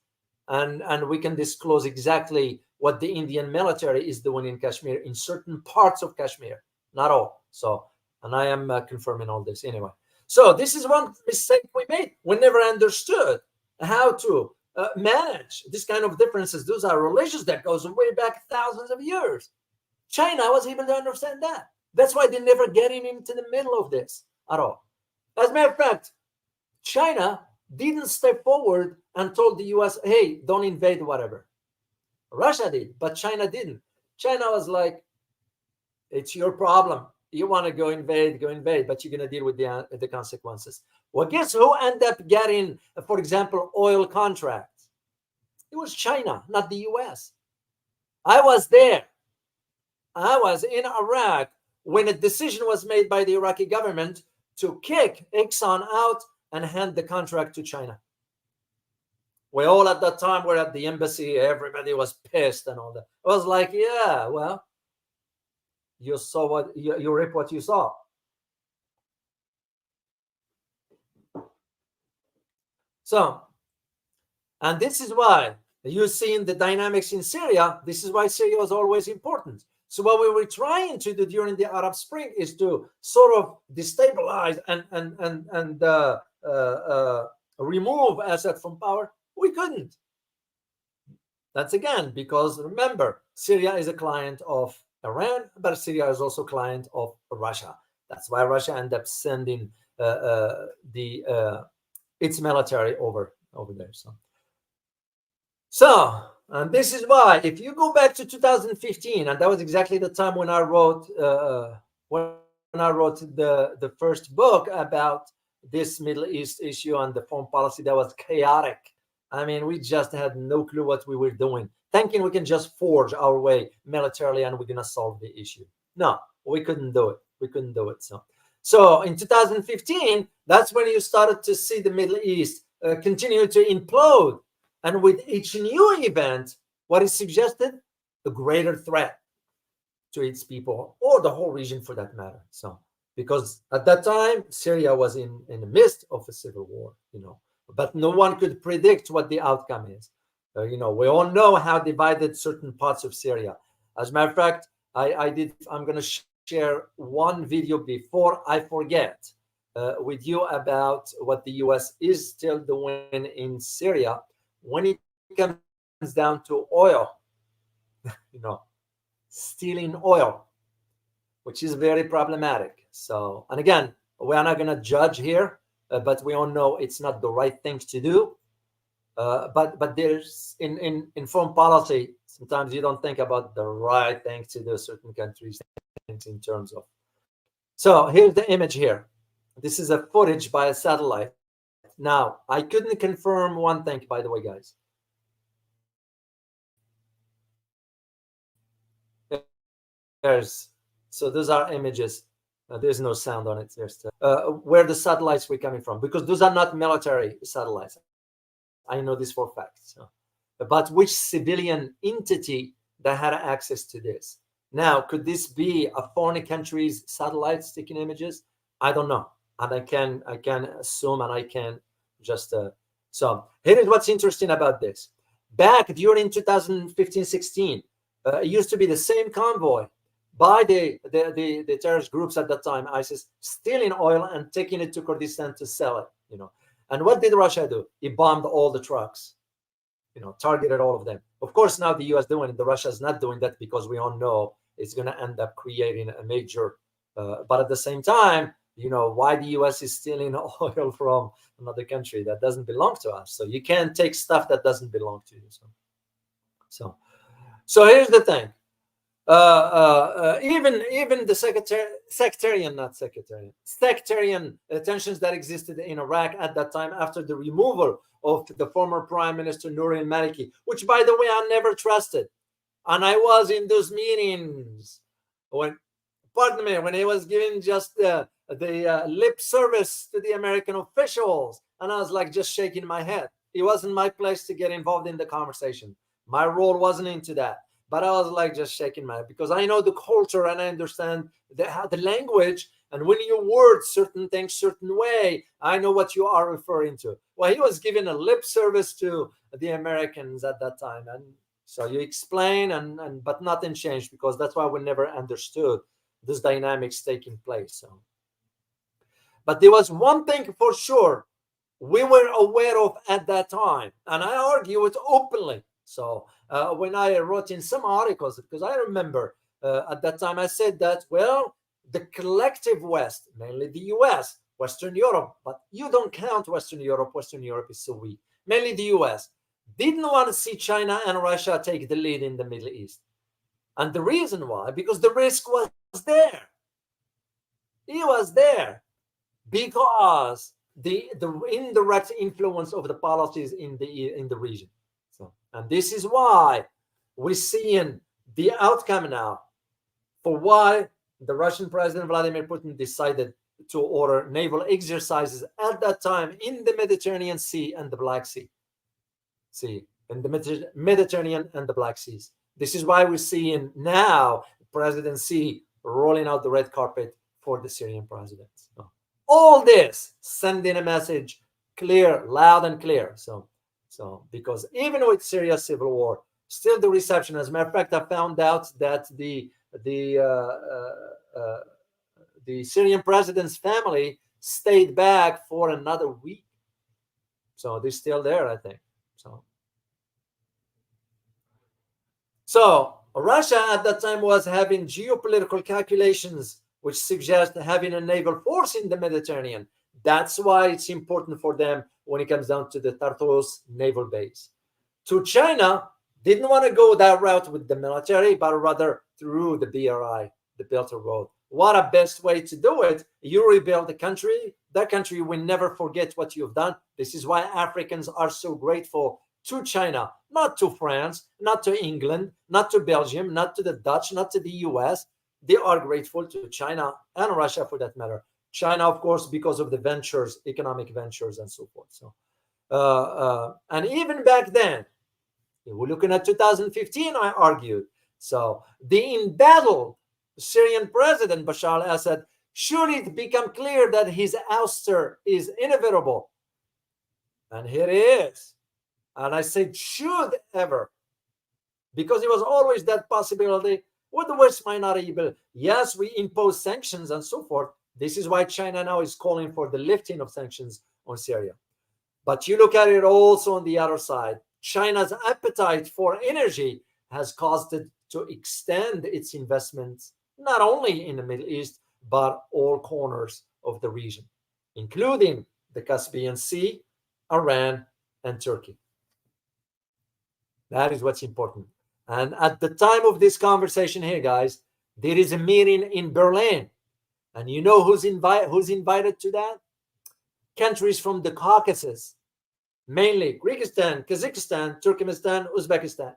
and we can disclose exactly what the Indian military is doing in Kashmir, in certain parts of Kashmir, not all. So, and I am confirming all this anyway. So this is one mistake we made. We never understood how to manage this kind of differences. Those are relations that goes way back thousands of years. China was able to understand that. That's why they never getting into the middle of this at all. As a matter of fact, China didn't step forward and told the U.S., hey, don't invade whatever. Russia did, but China didn't. China was like, it's your problem. You want to go invade, but you're going to deal with the consequences. Well, guess who ended up getting, for example, oil contracts? It was China, not the US. I was there. I was in Iraq when a decision was made by the Iraqi government to kick Exxon out and hand the contract to China. We all at that time were at the embassy. Everybody was pissed and all that. I was like, yeah, well, you saw what you reap what you saw. So, and this is why you see in the dynamics in Syria, this is why Syria was always important. So what we were trying to do during the Arab Spring is to sort of destabilize and remove Assad from power. We couldn't. That's again because remember, Syria is a client of Iran, but Syria is also a client of Russia. That's why Russia ended up sending its military over there. So, and this is why, if you go back to 2015, and that was exactly the time when I wrote the first book about this Middle East issue and the foreign policy that was chaotic. I mean, we just had no clue what we were doing, thinking we can just forge our way militarily and we're gonna solve the issue. No, we couldn't do it. We couldn't do it. So in 2015, that's when you started to see the Middle East continue to implode. And with each new event, what is suggested? A greater threat to its people or the whole region for that matter. So, because at that time, Syria was in the midst of a civil war, but no one could predict what the outcome is. We all know how divided certain parts of Syria. As a matter of fact, I'm going to share one video before I forget with you about what the US is still doing in Syria when it comes down to oil, stealing oil, which is very problematic. So, and again, we are not going to judge here, but we all know it's not the right thing to do. But there's in foreign policy, sometimes you don't think about the right thing to do. Certain countries in terms of. So here's the image here. This is a footage by a satellite. Now, I couldn't confirm one thing, by the way, guys. So those are images. There's no sound on it. There's where the satellites were coming from, because those are not military satellites. I know this for a fact. So. But which civilian entity that had access to this? Now, could this be a foreign country's satellites taking images? I don't know. And I can assume, and I can just so here is what's interesting about this. Back during 2015-16, it used to be the same convoy by the terrorist groups at that time, ISIS, stealing oil and taking it to Kurdistan to sell it. And what did Russia do? It bombed all the trucks, targeted all of them. Of course, now the US doing it, the Russia is not doing that because we all know it's going to end up creating a major. But at the same time, why the US is stealing oil from another country that doesn't belong to us. So you can't take stuff that doesn't belong to you. So here's the thing. Even the sectarian tensions that existed in Iraq at that time after the removal of the former Prime Minister Nouri al-Maliki, which, by the way, I never trusted. And I was in those meetings when he was giving just the lip service to the American officials. And I was like just shaking my head. It wasn't my place to get involved in the conversation. My role wasn't into that. But I was like just shaking my head because I know the culture and I understand the language. And when you word certain things certain way, I know what you are referring to. Well, he was giving a lip service to the Americans at that time. And so you explain, but nothing changed because that's why we never understood this dynamics taking place. So, but there was one thing for sure we were aware of at that time, and I argue it openly. So when I wrote in some articles, because I remember at that time I said that, well, the collective West, mainly the US, Western Europe, but you don't count Western Europe. Western Europe is so weak. Mainly the US didn't want to see China and Russia take the lead in the Middle East. And the reason why, because the risk was there. It was there because the indirect influence of the policies in the region. So, and this is why we're seeing the outcome now for why the Russian President Vladimir Putin decided to order naval exercises at that time in the Mediterranean Sea and the Black Sea. In the Mediterranean and the Black Seas. This is why we're seeing now President Xi rolling out the red carpet for the Syrian president. So, all this sending a message clear, loud and clear. So because even with Syria's civil war, still the reception. As a matter of fact, I found out that the Syrian president's family stayed back for another week. So they're still there, I think. So Russia at that time was having geopolitical calculations which suggest having a naval force in the Mediterranean. That's why it's important for them when it comes down to the Tartus naval base. To China, didn't want to go that route with the military, but rather through the BRI, the Belt and Road. What a best way to do it. You rebuild the country. That country will never forget what you've done. This is why Africans are so grateful to China, not to France, not to England, not to Belgium, not to the Dutch, not to the US. They are grateful to China and Russia for that matter. China, of course, because of the ventures, economic ventures and so forth. So, and even back then, we're looking at 2015, I argued. So the embattled Syrian president, Bashar al-Assad, should it become clear that his ouster is inevitable. And here it is. And I said, should ever, because it was always that possibility with the West might not able. Yes, we impose sanctions and so forth. This is why China now is calling for the lifting of sanctions on Syria. But you look at it also on the other side. China's appetite for energy has caused it to extend its investments not only in the Middle East, but all corners of the region, including the Caspian Sea, Iran, and Turkey. That is what's important. And at the time of this conversation here, guys, there is a meeting in Berlin. And you know who's invited to that? Countries from the Caucasus, mainly Kyrgyzstan, Kazakhstan, Turkmenistan, Uzbekistan.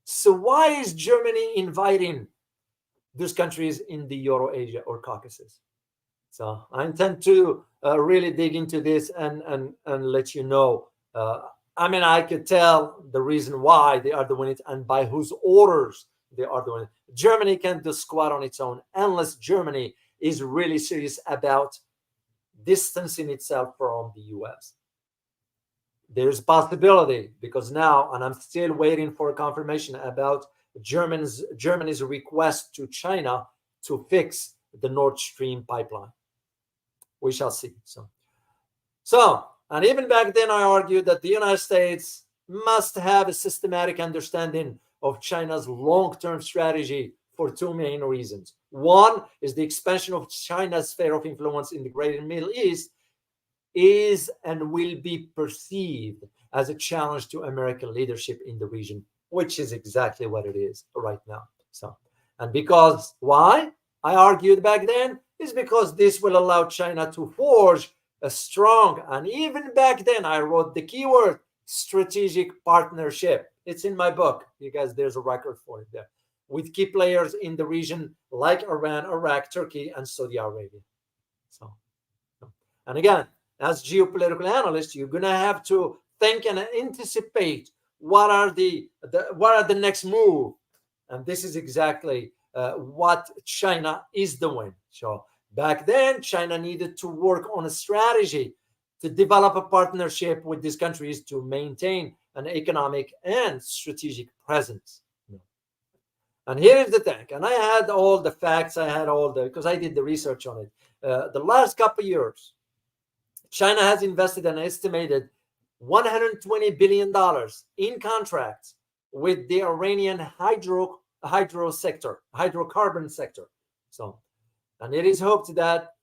So why is Germany inviting those countries in the Euro-Asia or Caucasus? So I intend to really dig into this and let you know. I mean, I could tell the reason why they are doing it and by whose orders they are doing it. Germany can't do squat on its own unless Germany is really serious about distancing itself from the US. There's possibility because now, and I'm still waiting for a confirmation about Germany's request to China to fix the Nord Stream pipeline. We shall see. So, and even back then, I argued that the United States must have a systematic understanding of China's long-term strategy for two main reasons. One is the expansion of China's sphere of influence in the greater Middle East is and will be perceived as a challenge to American leadership in the region, which is exactly what it is right now. So, and because why? I argued back then is because this will allow China to forge a strong, and even back then I wrote the keyword strategic partnership. It's in my book. You guys, there's a record for it there. With key players in the region like Iran, Iraq, Turkey, and Saudi Arabia. So, and again, as geopolitical analysts, you're gonna have to think and anticipate what are the next move, and this is exactly what China is doing. So back then, China needed to work on a strategy to develop a partnership with these countries to maintain an economic and strategic presence. And here is the thing, and I had all the facts, because I did the research on it. The last couple of years, China has invested an estimated $120 billion in contracts with the Iranian hydrocarbon sector. So, and it is hoped that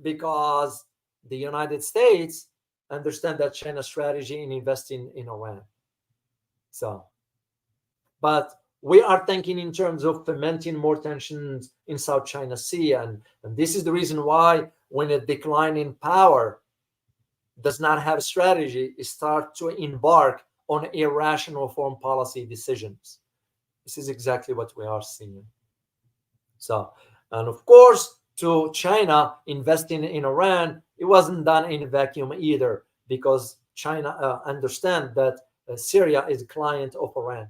because the United States understand that China's strategy in investing in Iran. So, but we are thinking in terms of fermenting more tensions in South China Sea. And this is the reason why when a declining power does not have strategy, it starts to embark on irrational foreign policy decisions. This is exactly what we are seeing. So, and of course, to China investing in Iran, it wasn't done in a vacuum either, because China understand that Syria is a client of Iran.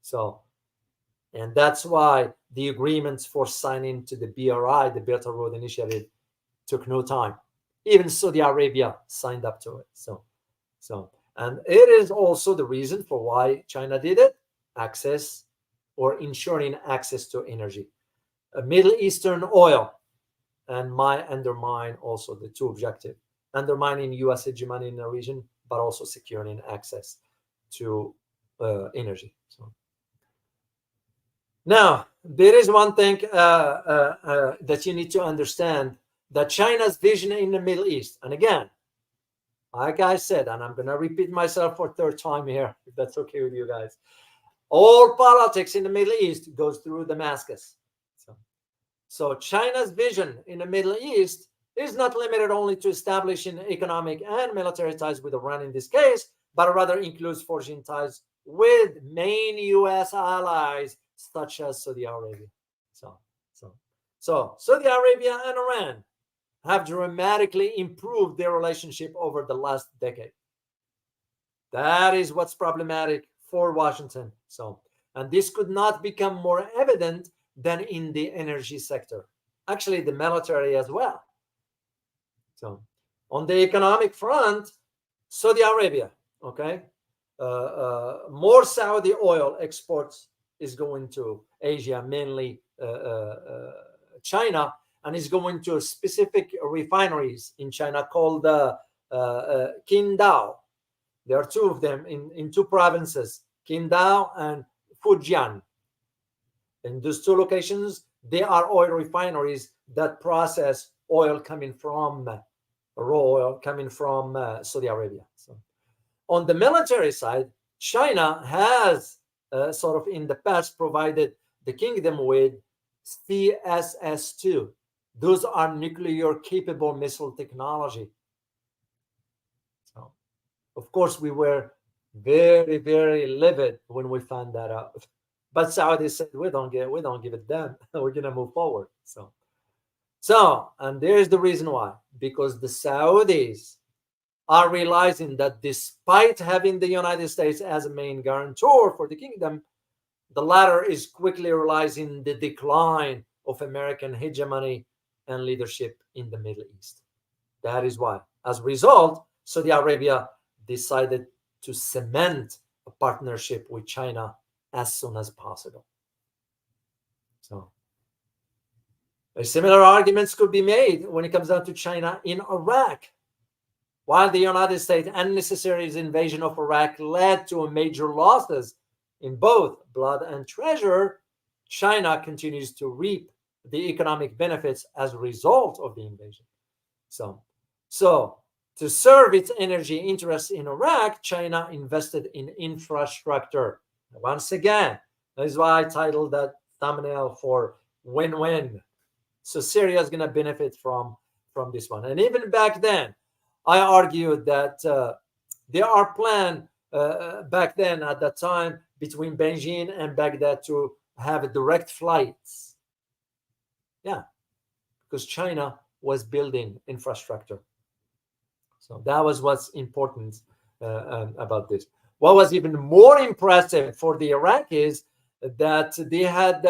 So, and that's why the agreements for signing to the BRI, the Belt and Road Initiative, took no time. Even Saudi Arabia signed up to it. So, and it is also the reason for why China did it: access, or ensuring access to energy, Middle Eastern oil, and undermine also the two objectives: undermining U.S. hegemony in the region, but also securing access to energy. So, now, there is one thing that you need to understand, that China's vision in the Middle East, and again, like I said, and I'm going to repeat myself for a third time here, if that's okay with you guys, all politics in the Middle East goes through Damascus. So China's vision in the Middle East is not limited only to establishing economic and military ties with Iran in this case, but rather includes forging ties with main U.S. allies such as Saudi Arabia. So Saudi Arabia and Iran have dramatically improved their relationship over the last decade. That is what's problematic for Washington. And this could not become more evident than in the energy sector, actually the military as well. So on the economic front, Saudi Arabia, okay, more Saudi oil exports is going to Asia, mainly China, and is going to specific refineries in China called Qingdao. There are two of them in two provinces, Qingdao and Fujian. In those two locations, there are oil refineries that process oil coming from raw oil coming from Saudi Arabia. So, on the military side, China has sort of in the past provided the kingdom with CSS-2. Those are nuclear capable missile technology. So, of course, we were very, very livid when we found that out. But Saudi said, we don't give a damn. We're gonna move forward. So, and there's the reason why: because the Saudis are realizing that despite having the United States as a main guarantor for the kingdom, the latter is quickly realizing the decline of American hegemony and leadership in the Middle East. That is why, as a result, Saudi Arabia decided to cement a partnership with China as soon as possible. So, similar arguments could be made when it comes down to China in Iraq. While the United States' unnecessary invasion of Iraq led to major losses in both blood and treasure, China continues to reap the economic benefits as a result of the invasion. So to serve its energy interests in Iraq, China invested in infrastructure. Once again, that is why I titled that thumbnail for win-win. So Syria is going to benefit from this one. And even back then, I argued that there are plans back then at that time between Beijing and Baghdad to have direct flights. Yeah, because China was building infrastructure. So that was what's important about this. What was even more impressive for the Iraqis, that they had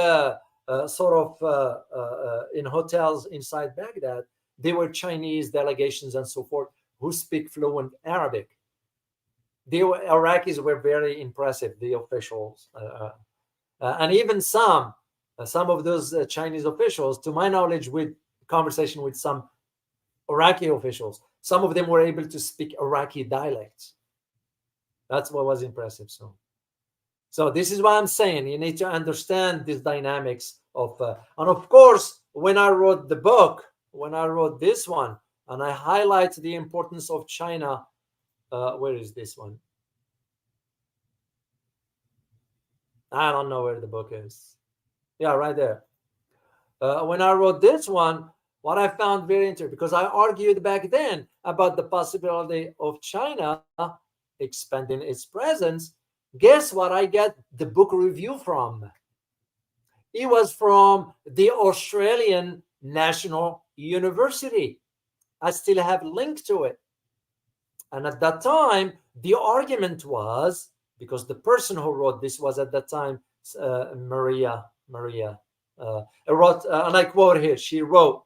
in hotels inside Baghdad, there were Chinese delegations and so forth who speak fluent Arabic. The Iraqis were very impressive, the officials. And even some of those Chinese officials, to my knowledge, with conversation with some Iraqi officials, some of them were able to speak Iraqi dialects. That's what was impressive. So this is why I'm saying you need to understand these dynamics of, and of course, when I wrote the book, when I wrote this one, and I highlight the importance of China, where is this one? I don't know where the book is. Yeah, right there. When I wrote this one, what I found very interesting, because I argued back then about the possibility of China expanding its presence, guess what I get the book review from? It was from the Australian National University. I still have link to it. And at that time, the argument was, because the person who wrote this was at that time Maria. Wrote, and I quote here, she wrote,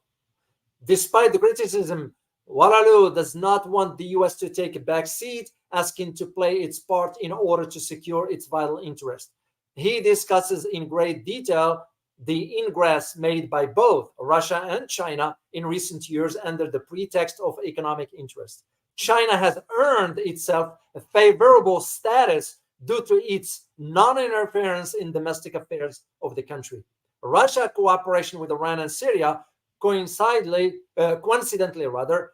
despite the criticism, Walalu does not want the US to take a back seat, asking to play its part in order to secure its vital interest. He discusses in great detail the ingress made by both Russia and China in recent years under the pretext of economic interest. China has earned itself a favorable status due to its non-interference in domestic affairs of the country. Russia cooperation with Iran and Syria coincidentally rather,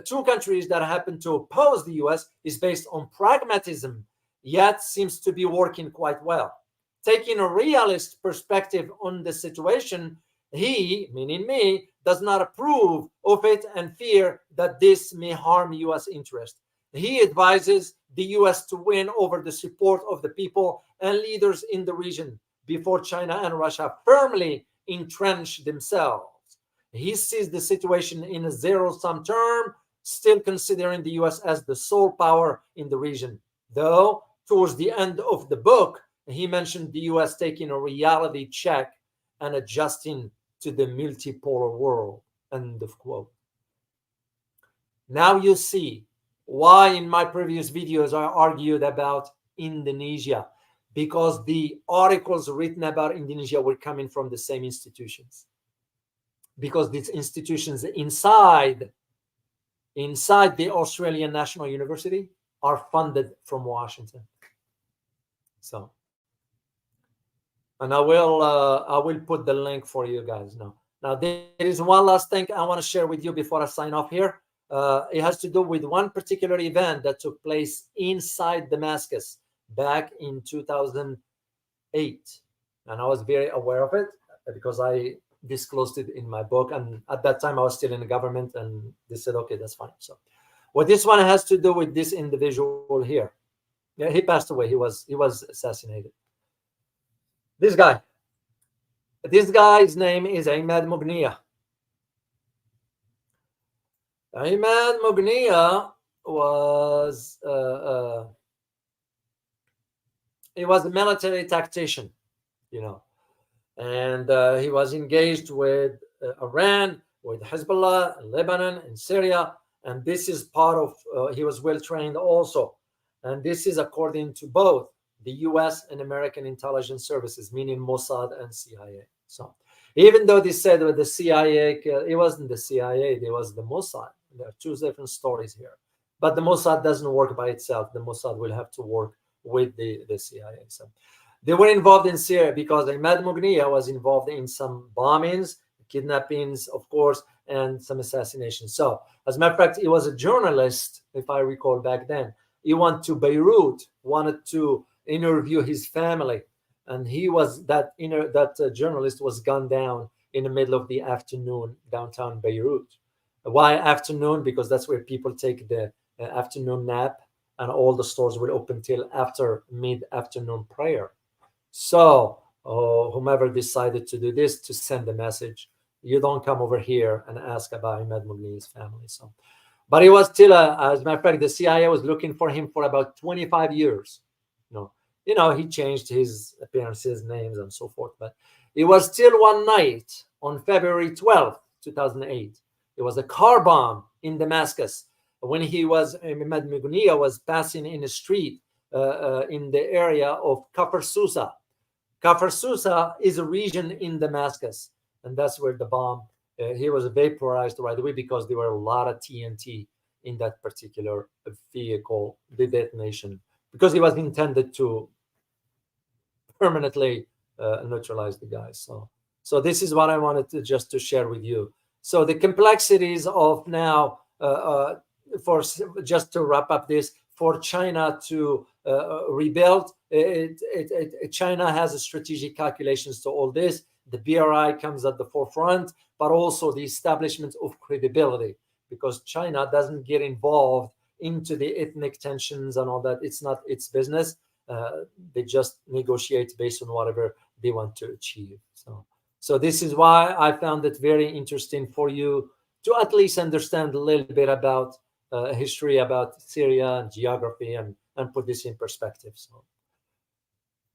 two countries that happen to oppose the US is based on pragmatism, yet seems to be working quite well. Taking a realist perspective on the situation, he, meaning me, does not approve of it and fear that this may harm US interest. He advises the US to win over the support of the people and leaders in the region before China and Russia firmly entrench themselves. He sees the situation in a zero-sum term, still considering the US as the sole power in the region. Though, towards the end of the book, he mentioned the US taking a reality check and adjusting to the multipolar world. End of quote. Now you see why in my previous videos I argued about Indonesia, because the articles written about Indonesia were coming from the same institutions. Because these institutions inside the Australian National University are funded from Washington. So, and I will put the link for you guys now. Now there is one last thing I want to share with you before I sign off here. It has to do with one particular event that took place inside Damascus back in 2008, and I was very aware of it because I disclosed it in my book, and at that time I was still in the government, and they said, okay, that's fine. So what this one has to do with this individual here, yeah, he passed away, he was assassinated. This guy's name is Ahmad Mughniya. Ahmad Mughniya was he was a military tactician, you know, and he was engaged with Iran, with Hezbollah, Lebanon, and Syria. And this is part of, he was well trained also. And this is according to both the US and American intelligence services, meaning Mossad and CIA. So even though they said that the CIA, it wasn't the CIA, it was the Mossad. There are two different stories here. But the Mossad doesn't work by itself. The Mossad will have to work with the CIA. So they were involved in Syria because Ahmad Mughniya was involved in some bombings, kidnappings, of course, and some assassinations. So, as a matter of fact, he was a journalist, if I recall back then. He went to Beirut, wanted to interview his family, and he was that journalist was gunned down in the middle of the afternoon downtown Beirut. Why afternoon? Because that's where people take the afternoon nap, and all the stores will open till after mid-afternoon prayer. So whomever decided to do this, to send a message, you don't come over here and ask about Ahmad Mughniya's family. So, but he was still, as a matter of fact, the CIA was looking for him for about 25 years. He changed his appearances, names, and so forth. But it was still one night on February 12th, 2008. It was a car bomb in Damascus when Ahmad Mughniya was passing in a street in the area of Kafr Sousa. Kafr Sousa is a region in Damascus, and that's where the bomb, he was vaporized right away because there were a lot of TNT in that particular vehicle, the detonation, because he was intended to permanently neutralize the guys. So this is what I wanted to share with you. So the complexities of now, just to wrap up this, for China to rebuilt. China has a strategic calculations to all this. The BRI comes at the forefront, but also the establishment of credibility, because China doesn't get involved into the ethnic tensions and all that. It's not its business. They just negotiate based on whatever they want to achieve. So this is why I found it very interesting for you to at least understand a little bit about history, about Syria and geography, and put this in perspective. So,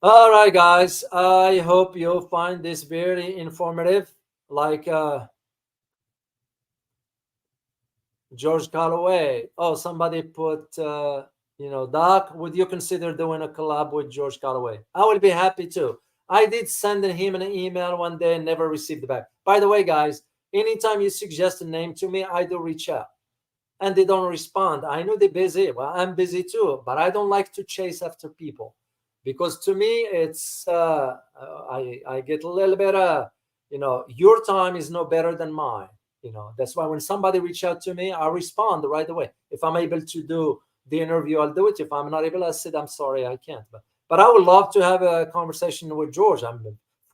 all right, guys, I hope you'll find this very informative. Like George Calloway. Oh, somebody put, Doc, would you consider doing a collab with George Calloway? I will be happy to. I did send him an email one day and never received it back. By the way, guys, anytime you suggest a name to me, I do reach out and they don't respond. I know they're busy. Well, I'm busy too, but I don't like to chase after people, because to me, it's, I get a little bit, your time is no better than mine. That's why when somebody reach out to me, I respond right away. If I'm able to do the interview, I'll do it. If I'm not able, I said, I'm sorry, I can't. But I would love to have a conversation with George. Of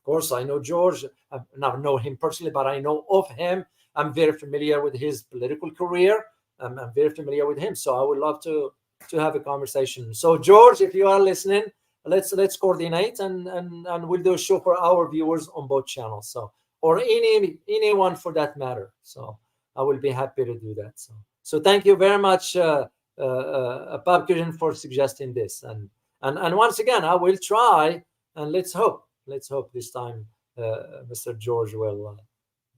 course, I know George. I not know him personally, but I know of him. I'm very familiar with his political career. I'm very familiar with him. So I would love to have a conversation. So George, if you are listening, let's coordinate and we'll do a show for our viewers on both channels. So, or anyone for that matter. So I will be happy to do that. So thank you very much, Babkujan, for suggesting this. And once again, I will try, and let's hope this time Mr. George will,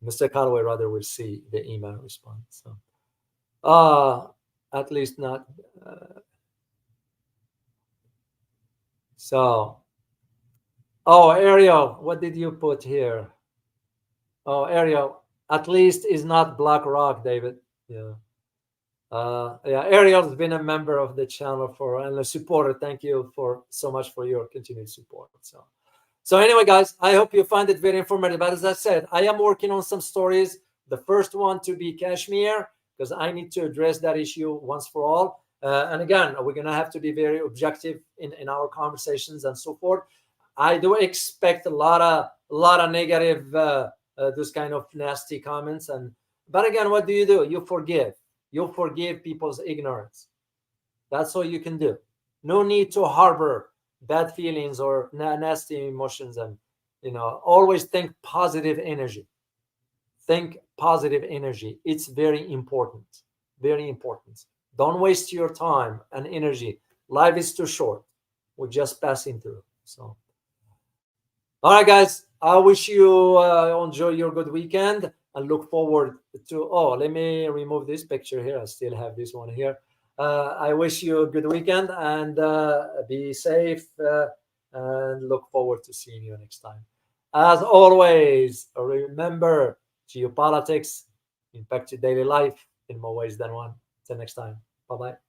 Mr. Calloway rather, will see the email response. So at least not. So, oh, Ariel, what did you put here? Oh, Ariel, at least is not Black Rock, David. Yeah. Yeah, Ariel's been a member of the channel and a supporter. Thank you for so much for your continued support. So anyway, guys, I hope you find it very informative. But as I said, I am working on some stories. The first one to be Kashmir, because I need to address that issue once for all. And again, we're going to have to be very objective in our conversations and so forth. I do expect a lot of negative, those kind of nasty comments. But again, what do? You forgive. You forgive people's ignorance. That's all you can do. No need to harbor bad feelings or nasty emotions. And always think positive energy. Think positive energy. It's very important. Very important. Don't waste your time and energy. Life is too short. We're just passing through. So, all right, guys. I wish you enjoy your good weekend and look forward to. Oh, let me remove this picture here. I still have this one here. I wish you a good weekend and be safe and look forward to seeing you next time. As always, remember, geopolitics impact your daily life in more ways than one. Till next time. Bye-bye.